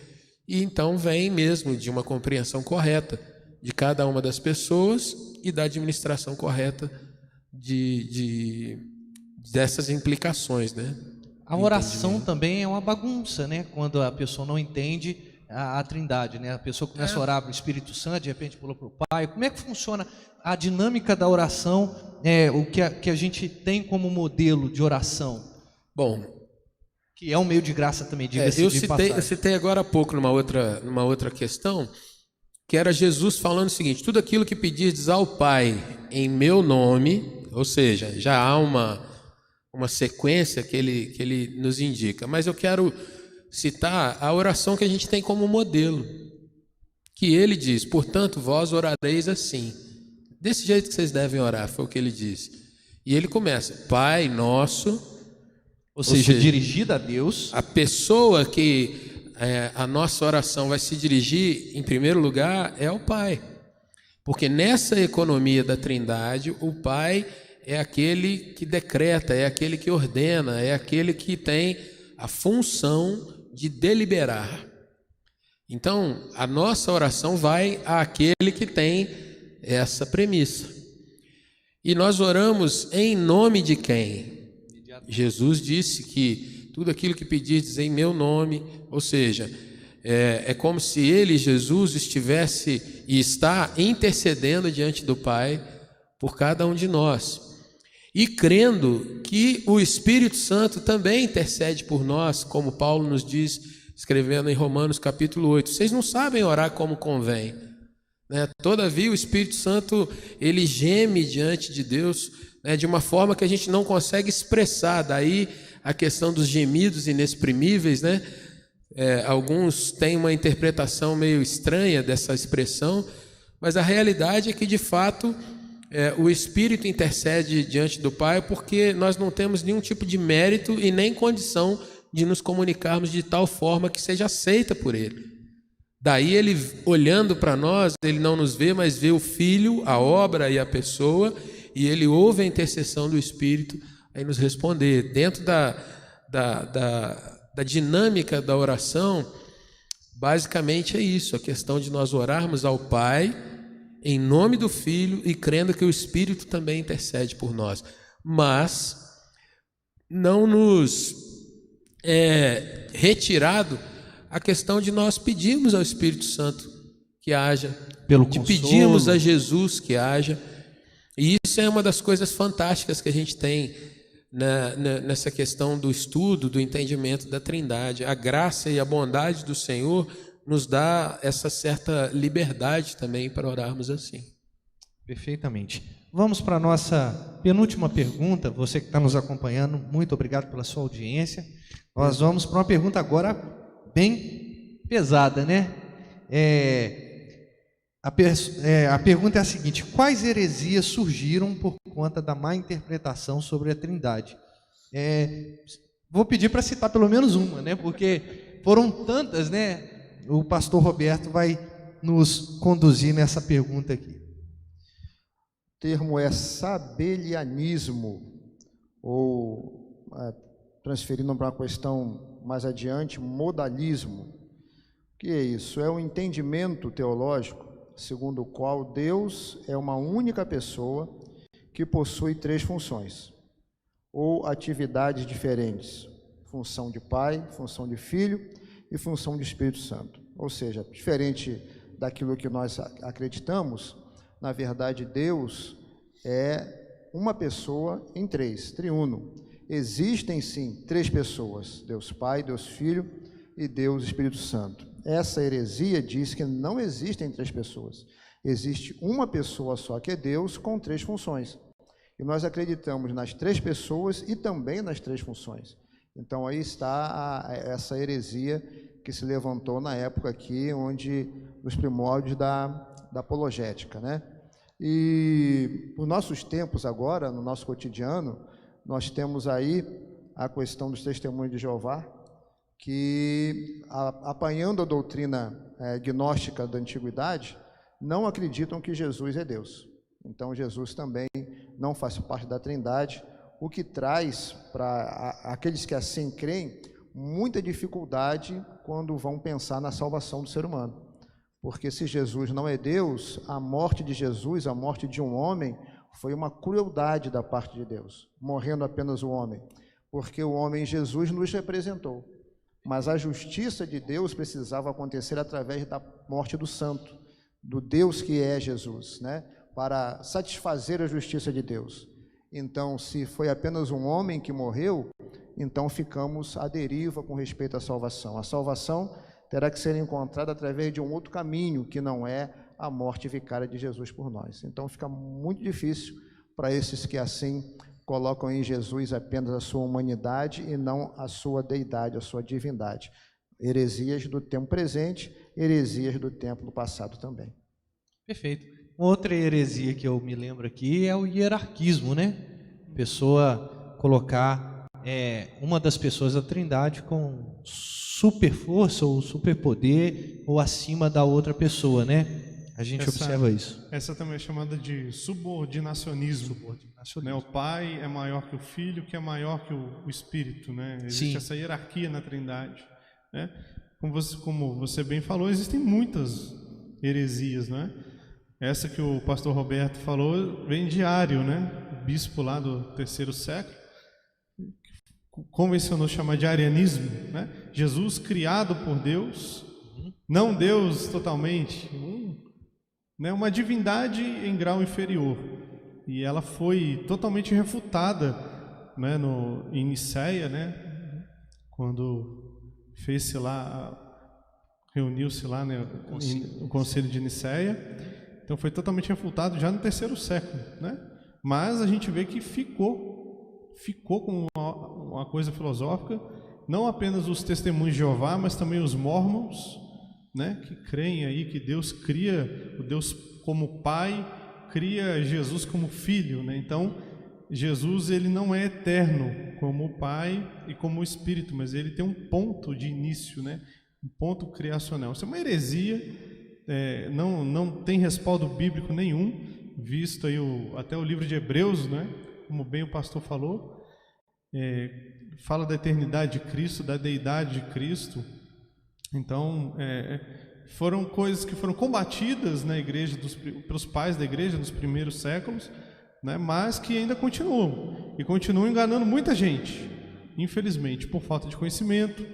e então vem mesmo de uma compreensão correta de cada uma das pessoas e da administração correta dessas implicações, né? A oração também é uma bagunça, né? Quando a pessoa não entende a Trindade, né? A pessoa começa a orar para o Espírito Santo, de repente pula para o Pai. Como é que funciona a dinâmica da oração, o que a gente tem como modelo de oração? Bom, que é um meio de graça também, diga-se de passagem. Eu citei agora há pouco numa outra questão, que era Jesus falando o seguinte: tudo aquilo que pedirdes ao Pai em meu nome, ou seja, já há uma sequência que ele nos indica, mas eu quero citar a oração que a gente tem como modelo, que ele diz: portanto, vós orareis assim, desse jeito que vocês devem orar, foi o que ele diz. E ele começa: Pai nosso, ou seja, dirigida a Deus. A pessoa que a nossa oração vai se dirigir, em primeiro lugar, é ao Pai, porque nessa economia da Trindade, o Pai é aquele que decreta, é aquele que ordena, é aquele que tem a função de deliberar. Então, a nossa oração vai àquele que tem essa premissa. E nós oramos em nome de quem? Jesus disse que tudo aquilo que pedirdes em meu nome, ou seja, é como se ele, Jesus, estivesse e está intercedendo diante do Pai por cada um de nós. E crendo que o Espírito Santo também intercede por nós, como Paulo nos diz, escrevendo em Romanos capítulo 8. Vocês não sabem orar como convém, né? Todavia o Espírito Santo, ele geme diante de Deus, né, de uma forma que a gente não consegue expressar. Daí a questão dos gemidos inexprimíveis, né? Alguns têm uma interpretação meio estranha dessa expressão, Mas a realidade é que, de fato, o Espírito intercede diante do Pai porque nós não temos nenhum tipo de mérito e nem condição de nos comunicarmos de tal forma que seja aceita por Ele. Daí Ele, olhando para nós, Ele não nos vê, mas vê o Filho, a obra e a pessoa, e Ele ouve a intercessão do Espírito aí nos responder. Dentro da dinâmica da oração, basicamente é isso, a questão de nós orarmos ao Pai em nome do Filho e crendo que o Espírito também intercede por nós. Mas não nos retirado a questão de nós pedirmos ao Espírito Santo que haja, de pedirmos a Jesus que haja. E isso é uma das coisas fantásticas que a gente tem nessa questão do estudo, do entendimento da Trindade. A graça e a bondade do Senhor nos dá essa certa liberdade também para orarmos assim. Perfeitamente. Vamos para a nossa penúltima pergunta. Você que está nos acompanhando, muito obrigado pela sua audiência. Nós vamos para uma pergunta agora bem pesada, né? A pergunta é a seguinte: quais heresias surgiram por conta da má interpretação sobre a Trindade? Vou pedir para citar pelo menos uma, né? Porque foram tantas, né? O pastor Roberto vai nos conduzir nessa pergunta aqui. O termo é sabelianismo, ou transferindo para uma questão mais adiante, modalismo. O que é isso? É um entendimento teológico segundo o qual Deus é uma única pessoa que possui 3 funções, ou atividades diferentes: função de Pai, função de Filho e função de Espírito Santo. Ou seja, diferente daquilo que nós acreditamos, na verdade Deus é uma pessoa em 3, triuno. Existem sim 3 pessoas: Deus Pai, Deus Filho e Deus Espírito Santo. Essa heresia diz que não existem 3 pessoas. Existe uma pessoa só, que é Deus, com 3 funções. E nós acreditamos nas 3 pessoas e também nas 3 funções. Então aí está essa heresia que se levantou na época aqui, onde os primórdios da apologética, né? E nos nossos tempos agora, no nosso cotidiano, nós temos aí a questão dos testemunhos de Jeová, que, apanhando a doutrina gnóstica da antiguidade, não acreditam que Jesus é Deus. Então Jesus também não faz parte da Trindade, o que traz para aqueles que assim creem muita dificuldade quando vão pensar na salvação do ser humano. Porque se Jesus não é Deus, a morte de Jesus, a morte de um homem, foi uma crueldade da parte de Deus, morrendo apenas o homem, porque o homem Jesus nos representou. Mas a justiça de Deus precisava acontecer através da morte do santo, do Deus que é Jesus, né? Para satisfazer a justiça de Deus. Então, se foi apenas um homem que morreu, então ficamos à deriva com respeito à salvação. A salvação terá que ser encontrada através de um outro caminho, que não é a morte vicária de Jesus por nós. Então fica muito difícil para esses que assim colocam em Jesus apenas a sua humanidade e não a sua deidade, a sua divindade. Heresias do tempo presente, heresias do tempo passado também. Perfeito. Outra heresia que eu me lembro aqui é o hierarquismo, né? Pessoa colocar uma das pessoas da Trindade com super força ou superpoder ou acima da outra pessoa, né? A gente observa isso. Essa também é chamada de subordinacionismo. Né? O Pai é maior que o Filho, que é maior que o Espírito, né? Existe Sim. essa hierarquia na Trindade, né? Como você bem falou, existem muitas heresias, né? Essa que o pastor Roberto falou vem de Ário, né? O bispo lá do 3º século convencionou chamar de arianismo, né? Jesus criado por Deus, não Deus totalmente, né? Uma divindade em grau inferior. E ela foi totalmente refutada, né? Em Nicéia, né? Quando fez-se lá, reuniu-se lá, né? O Conselho de Nicéia. Então foi totalmente refutado já no 3º século, né? Mas a gente vê que ficou como uma coisa filosófica, não apenas os testemunhos de Jeová, mas também os mórmons, né, que creem aí que Deus cria o Deus como Pai, cria Jesus como Filho, né? Então, Jesus, ele não é eterno como o Pai e como o Espírito, mas ele tem um ponto de início, né? Um ponto criacional. Isso é uma heresia, não tem respaldo bíblico nenhum, visto aí até o livro de Hebreus, né? Como bem o pastor falou, fala da eternidade de Cristo, da deidade de Cristo. Então, foram coisas que foram combatidas na igreja, pelos pais da igreja dos primeiros séculos, né, mas que ainda continuam, e continuam enganando muita gente, infelizmente, por falta de conhecimento,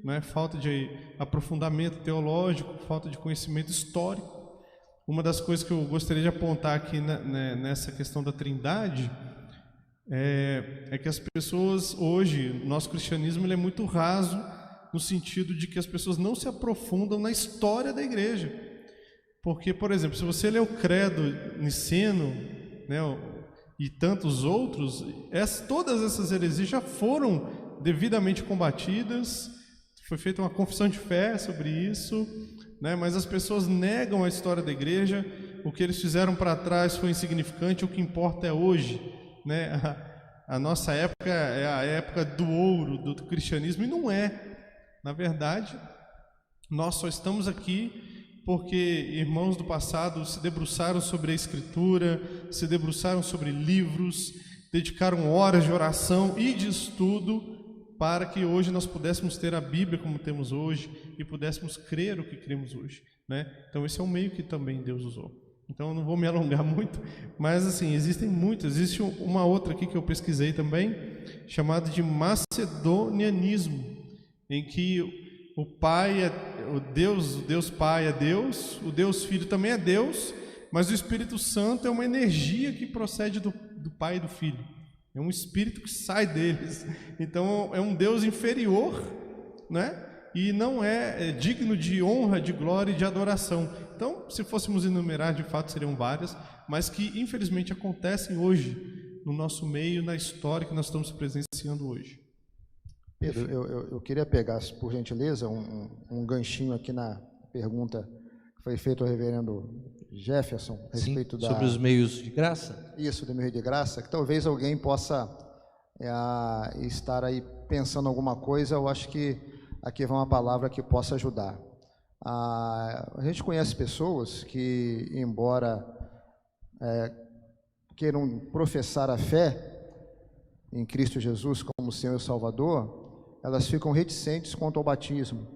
né, falta de aprofundamento teológico, falta de conhecimento histórico. Uma das coisas que eu gostaria de apontar aqui nessa questão da Trindade é que as pessoas hoje, nosso cristianismo, ele é muito raso, no sentido de que as pessoas não se aprofundam na história da igreja. Porque, por exemplo, se você ler o Credo Niceno, né, e tantos outros, todas essas heresias já foram devidamente combatidas, foi feita uma confissão de fé sobre isso, né, mas as pessoas negam a história da igreja, o que eles fizeram para trás foi insignificante, o que importa é hoje, né? A nossa época é a época do ouro do cristianismo, e não é. Na verdade, nós só estamos aqui porque irmãos do passado se debruçaram sobre a Escritura, se debruçaram sobre livros, dedicaram horas de oração e de estudo para que hoje nós pudéssemos ter a Bíblia como temos hoje e pudéssemos crer o que cremos hoje, né? Então esse é um meio que também Deus usou. Então eu não vou me alongar muito, mas assim, existem muitas. Existe uma outra aqui que eu pesquisei também, chamada de macedonianismo, em que o Pai o Deus Pai é Deus, o Deus Filho também é Deus, mas o Espírito Santo é uma energia que procede do Pai e do Filho. É um espírito que sai deles. Então é um Deus inferior, né? E não é digno de honra, de glória e de adoração. Então, se fôssemos enumerar, de fato seriam várias, mas que infelizmente acontecem hoje no nosso meio, na história que nós estamos presenciando hoje. Pedro, eu queria pegar, por gentileza, um ganchinho aqui na pergunta que foi feita ao reverendo Jefferson, a respeito sobre os meios de graça? Isso, do meio de graça, que talvez alguém possa estar aí pensando alguma coisa. Eu acho que aqui vai uma palavra que possa ajudar. A gente conhece pessoas que, embora queiram professar a fé em Cristo Jesus como Senhor e Salvador, elas ficam reticentes quanto ao batismo,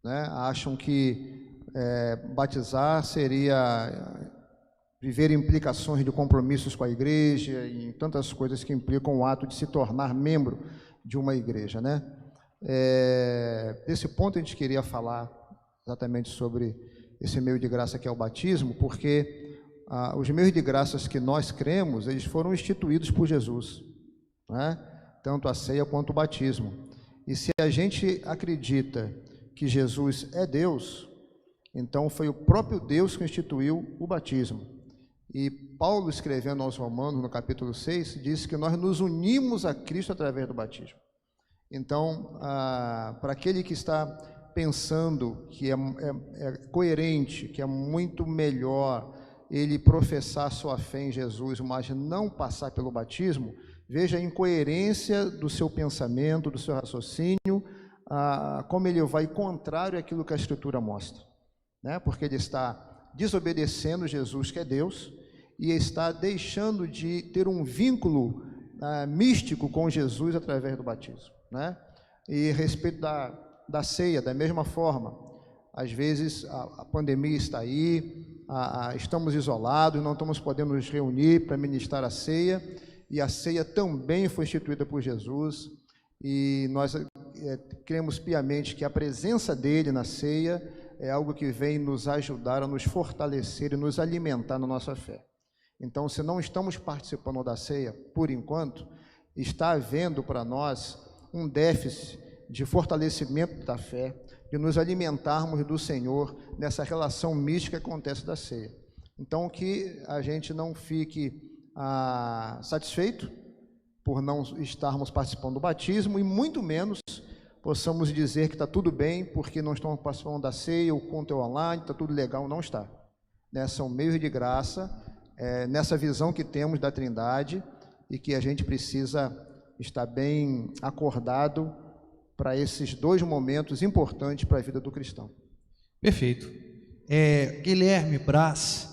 né? Acham que batizar seria viver implicações de compromissos com a igreja e tantas coisas que implicam o ato de se tornar membro de uma igreja, né? Desse ponto a gente queria falar exatamente sobre esse meio de graça que é o batismo, porque os meios de graças que nós cremos, eles foram instituídos por Jesus, né? Tanto a ceia quanto o batismo. E se a gente acredita que Jesus é Deus, então foi o próprio Deus que instituiu o batismo. E Paulo, escrevendo aos Romanos, no capítulo 6, diz que nós nos unimos a Cristo através do batismo. Então, para aquele que está pensando que é coerente, que é muito melhor ele professar sua fé em Jesus, mas não passar pelo batismo, veja a incoerência do seu pensamento, do seu raciocínio, como ele vai contrário àquilo que a Escritura mostra, né? Porque ele está desobedecendo Jesus, que é Deus, e está deixando de ter um vínculo místico com Jesus através do batismo, né? E a respeito da ceia, da mesma forma, às vezes a pandemia está aí, estamos isolados, não estamos podendo nos reunir para ministrar a ceia, e a ceia também foi instituída por Jesus, e nós cremos piamente que a presença dele na ceia é algo que vem nos ajudar a nos fortalecer e nos alimentar na nossa fé. Então, se não estamos participando da ceia, por enquanto, está havendo para nós um déficit de fortalecimento da fé, de nos alimentarmos do Senhor nessa relação mística que acontece da ceia. Então, que a gente não fique satisfeito por não estarmos participando do batismo, e muito menos possamos dizer que está tudo bem, porque não estamos participando da ceia, o culto é online, está tudo legal. Não está. Né? São meios de graça, nessa visão que temos da Trindade, e que a gente precisa estar bem acordado para esses dois momentos importantes para a vida do cristão. Perfeito. Guilherme Braz,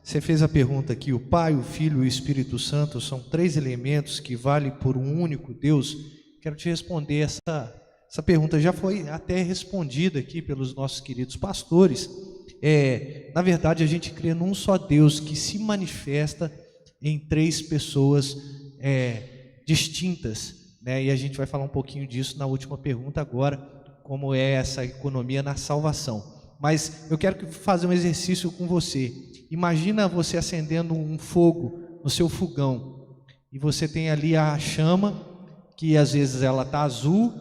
você fez a pergunta aqui: o Pai, o Filho e o Espírito Santo são três elementos que valem por um único Deus? Quero te responder essa pergunta. Já foi até respondida aqui pelos nossos queridos pastores. Na verdade, a gente crê num só Deus que se manifesta em três pessoas distintas, né? E a gente vai falar um pouquinho disso na última pergunta agora, como é essa economia na salvação. Mas eu quero fazer um exercício com você. Imagina você acendendo um fogo no seu fogão, e você tem ali a chama, que às vezes ela está azul,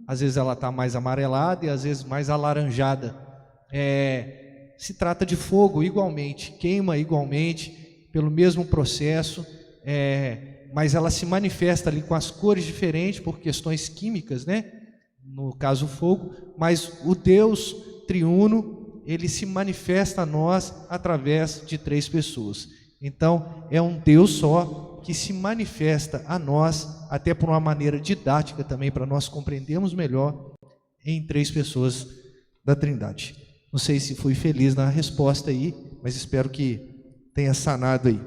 às vezes ela está mais amarelada e às vezes mais alaranjada. Se trata de fogo igualmente, queima igualmente, pelo mesmo processo, mas ela se manifesta ali com as cores diferentes por questões químicas, né? No caso o fogo, mas o Deus triuno, ele se manifesta a nós através de três pessoas. Então é um Deus só que se manifesta a nós, até por uma maneira didática também, para nós compreendermos melhor, em três pessoas da Trindade. Não sei se fui feliz na resposta aí, mas espero que tenha sanado aí.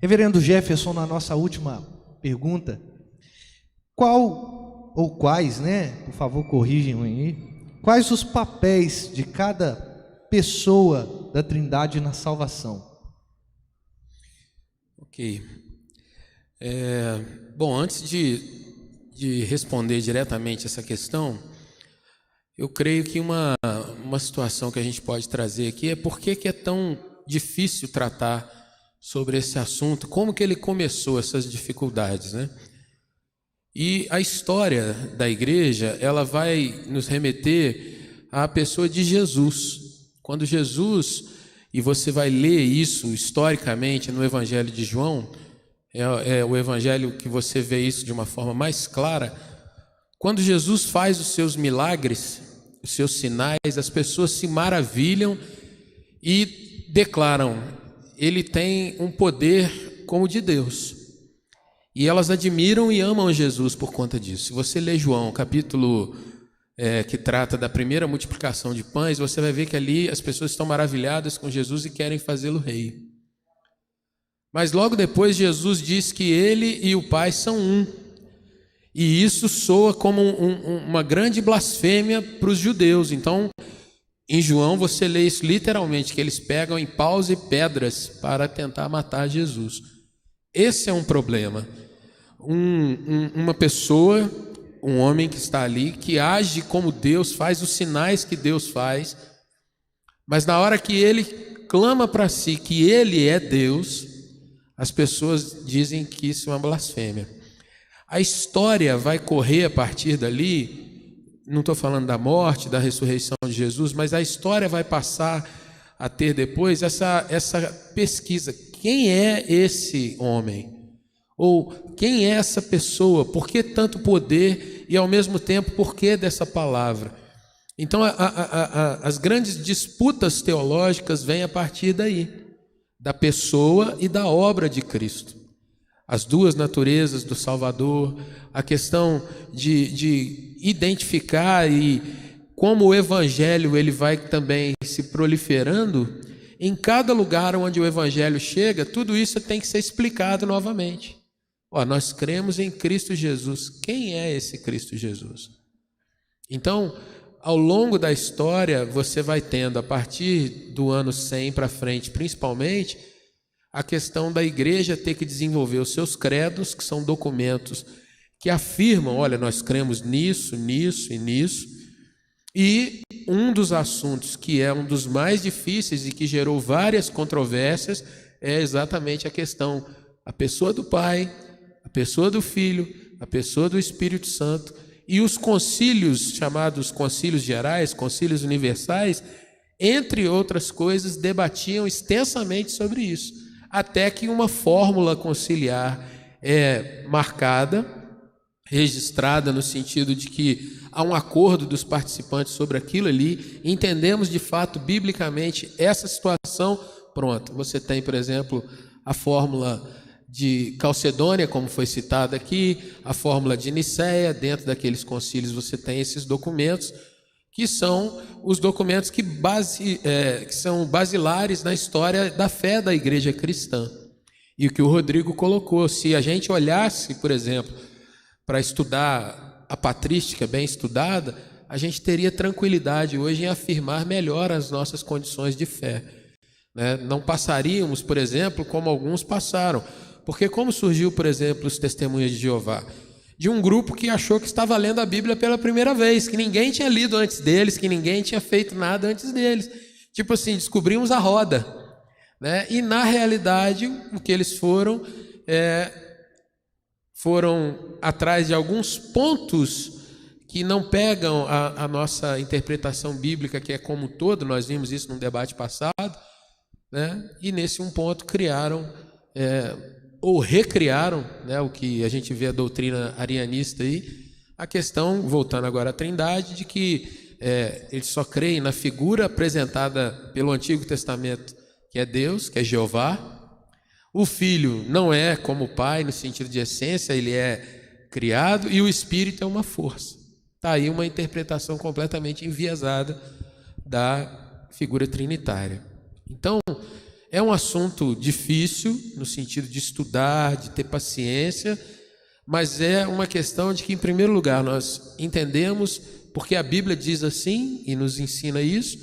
Reverendo Jefferson, na nossa última pergunta, qual ou quais, né? Por favor, corrijam aí. Quais os papéis de cada pessoa da Trindade na salvação? Ok. Bom, antes de responder diretamente essa questão, eu creio que uma situação que a gente pode trazer aqui é por que é tão difícil tratar sobre esse assunto, como que ele começou essas dificuldades, né? E a história da igreja, ela vai nos remeter à pessoa de Jesus. Quando Jesus, e você vai ler isso historicamente no Evangelho de João, é o evangelho que você vê isso de uma forma mais clara. Quando Jesus faz os seus milagres, os seus sinais, as pessoas se maravilham e declaram: ele tem um poder como de Deus. E elas admiram e amam Jesus por conta disso. Se você ler João, capítulo que trata da primeira multiplicação de pães, você vai ver que ali as pessoas estão maravilhadas com Jesus e querem fazê-lo rei. Mas logo depois Jesus diz que ele e o Pai são um. E isso soa como uma grande blasfêmia para os judeus. Então, em João você lê isso literalmente, que eles pegam em paus e pedras para tentar matar Jesus. Esse é um problema. Uma pessoa, um homem que está ali, que age como Deus, faz os sinais que Deus faz, mas na hora que ele clama para si que ele é Deus, as pessoas dizem que isso é uma blasfêmia. A história vai correr a partir dali, não estou falando da morte, da ressurreição de Jesus, mas a história vai passar a ter depois essa pesquisa. Quem é esse homem? Ou quem é essa pessoa? Por que tanto poder e ao mesmo tempo por que dessa palavra? Então as grandes disputas teológicas vêm a partir daí, da pessoa e da obra de Cristo. As duas naturezas do Salvador, a questão de identificar e como o Evangelho ele vai também se proliferando, em cada lugar onde o Evangelho chega, tudo isso tem que ser explicado novamente. Nós cremos em Cristo Jesus. Quem é esse Cristo Jesus? Então, ao longo da história, você vai tendo, a partir do ano 100 para frente, principalmente, a questão da igreja ter que desenvolver os seus credos, que são documentos que afirmam: olha, nós cremos nisso, nisso e nisso. E um dos assuntos que é um dos mais difíceis e que gerou várias controvérsias é exatamente a questão, a pessoa do Pai, a pessoa do Filho, a pessoa do Espírito Santo. E os concílios, chamados concílios gerais, concílios universais, entre outras coisas, debatiam extensamente sobre isso, até que uma fórmula conciliar é marcada registrada no sentido de que há um acordo dos participantes sobre aquilo ali, entendemos de fato biblicamente essa situação, pronto. Você tem, por exemplo, a fórmula de Calcedônia, como foi citada aqui, a fórmula de Nicéia. Dentro daqueles concílios você tem esses documentos, que são os documentos que são basilares na história da fé da igreja cristã. E o que o Rodrigo colocou, se a gente olhasse, por exemplo, para estudar a patrística bem estudada, a gente teria tranquilidade hoje em afirmar melhor as nossas condições de fé, né? Não passaríamos, por exemplo, como alguns passaram. Porque como surgiu, por exemplo, os Testemunhas de Jeová? De um grupo que achou que estava lendo a Bíblia pela primeira vez, que ninguém tinha lido antes deles, que ninguém tinha feito nada antes deles. Tipo assim, descobrimos a roda, né? E na realidade, o que eles foram atrás de alguns pontos que não pegam a nossa interpretação bíblica, que é como um todo. Nós vimos isso num debate passado, né? E nesse um ponto criaram ou recriaram, né, o que a gente vê a doutrina arianista aí, a questão, voltando agora à Trindade, de que eles só creem na figura apresentada pelo Antigo Testamento, que é Deus, que é Jeová. O Filho não é como o Pai no sentido de essência, ele é criado, e o Espírito é uma força. Está aí uma interpretação completamente enviesada da figura trinitária. Então, é um assunto difícil, no sentido de estudar, de ter paciência, mas é uma questão de que, em primeiro lugar, nós entendemos porque a Bíblia diz assim e nos ensina isso.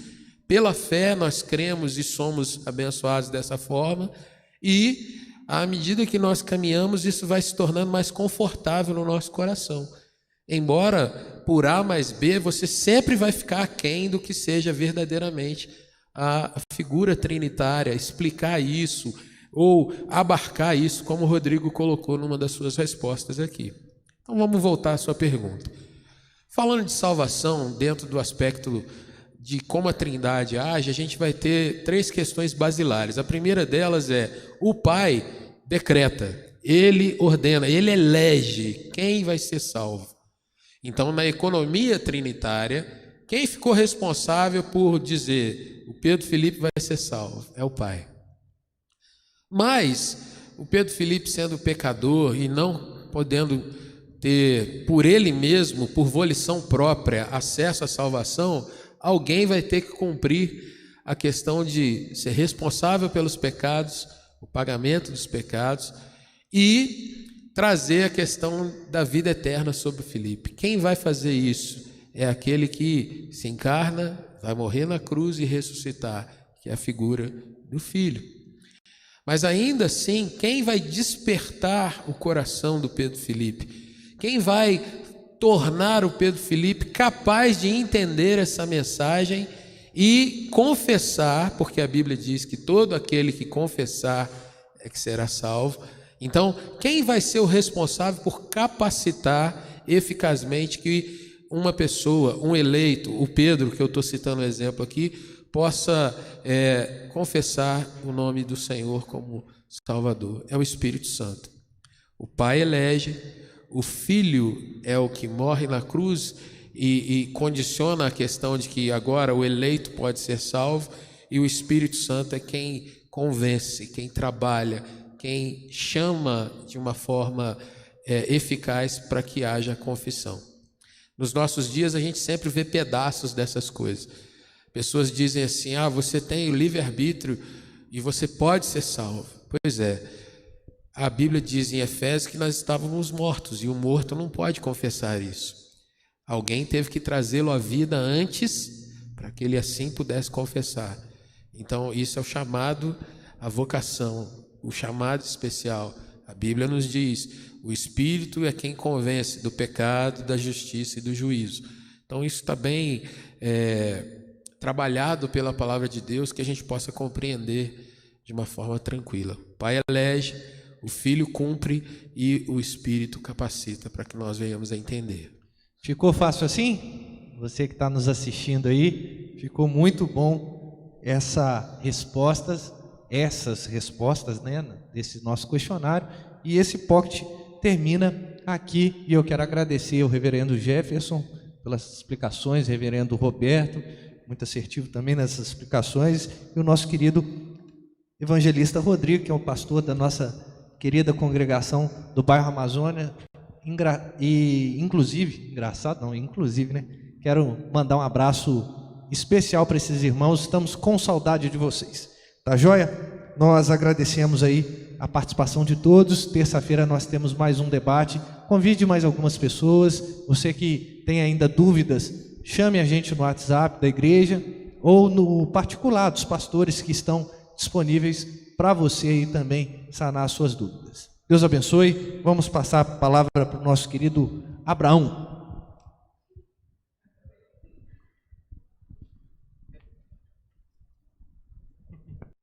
Pela fé nós cremos e somos abençoados dessa forma, e à medida que nós caminhamos, isso vai se tornando mais confortável no nosso coração. Embora por A mais B, você sempre vai ficar aquém do que seja verdadeiramente a figura trinitária, explicar isso ou abarcar isso, como o Rodrigo colocou numa das suas respostas aqui. Então vamos voltar à sua pergunta. Falando de salvação, dentro do aspecto de como a Trindade age, a gente vai ter 3 questões basilares. A primeira delas é: o Pai decreta, ele ordena, ele elege quem vai ser salvo. Então, na economia trinitária, quem ficou responsável por dizer o Pedro Felipe vai ser salvo? É o Pai. Mas o Pedro Felipe, sendo pecador e não podendo ter por ele mesmo, por volição própria, acesso à salvação, alguém vai ter que cumprir a questão de ser responsável pelos pecados, o pagamento dos pecados, e trazer a questão da vida eterna sobre o Felipe. Quem vai fazer isso? É aquele que se encarna, vai morrer na cruz e ressuscitar, que é a figura do Filho. Mas ainda assim, quem vai despertar o coração do Pedro Felipe? Quem vai tornar o Pedro Felipe capaz de entender essa mensagem e confessar, porque a Bíblia diz que todo aquele que confessar é que será salvo. Então, quem vai ser o responsável por capacitar eficazmente que uma pessoa, um eleito, o Pedro, que eu estou citando o exemplo aqui, possa confessar o nome do Senhor como Salvador? É o Espírito Santo. O Pai elege, o Filho é o que morre na cruz e condiciona a questão de que agora o eleito pode ser salvo, e o Espírito Santo é quem convence, quem trabalha, quem chama de uma forma eficaz para que haja confissão. Nos nossos dias a gente sempre vê pedaços dessas coisas. Pessoas dizem assim: você tem o livre-arbítrio e você pode ser salvo. Pois é, a Bíblia diz em Efésios que nós estávamos mortos, e o morto não pode confessar isso. Alguém teve que trazê-lo à vida antes, para que ele assim pudesse confessar. Então isso é o chamado, a vocação, o chamado especial. A Bíblia nos diz: o Espírito é quem convence do pecado, da justiça e do juízo. Então isso está bem trabalhado pela palavra de Deus, que a gente possa compreender de uma forma tranquila. O Pai elege, o Filho cumpre e o Espírito capacita para que nós venhamos a entender. Ficou fácil assim? Você que está nos assistindo aí, ficou muito bom essas respostas, né, desse nosso questionário. E esse pocket termina aqui, e eu quero agradecer ao reverendo Jefferson pelas explicações, reverendo Roberto, muito assertivo também nessas explicações, e o nosso querido evangelista Rodrigo, que é o pastor da nossa querida congregação do bairro Amazônia, inclusive, né? Quero mandar um abraço especial para esses irmãos, estamos com saudade de vocês, tá joia? Nós agradecemos aí a participação de todos. Terça-feira nós temos mais um debate, convide mais algumas pessoas, você que tem ainda dúvidas, chame a gente no WhatsApp da igreja, ou no particular dos pastores que estão disponíveis para você aí também sanar as suas dúvidas. Deus abençoe. Vamos passar a palavra para o nosso querido Abraão.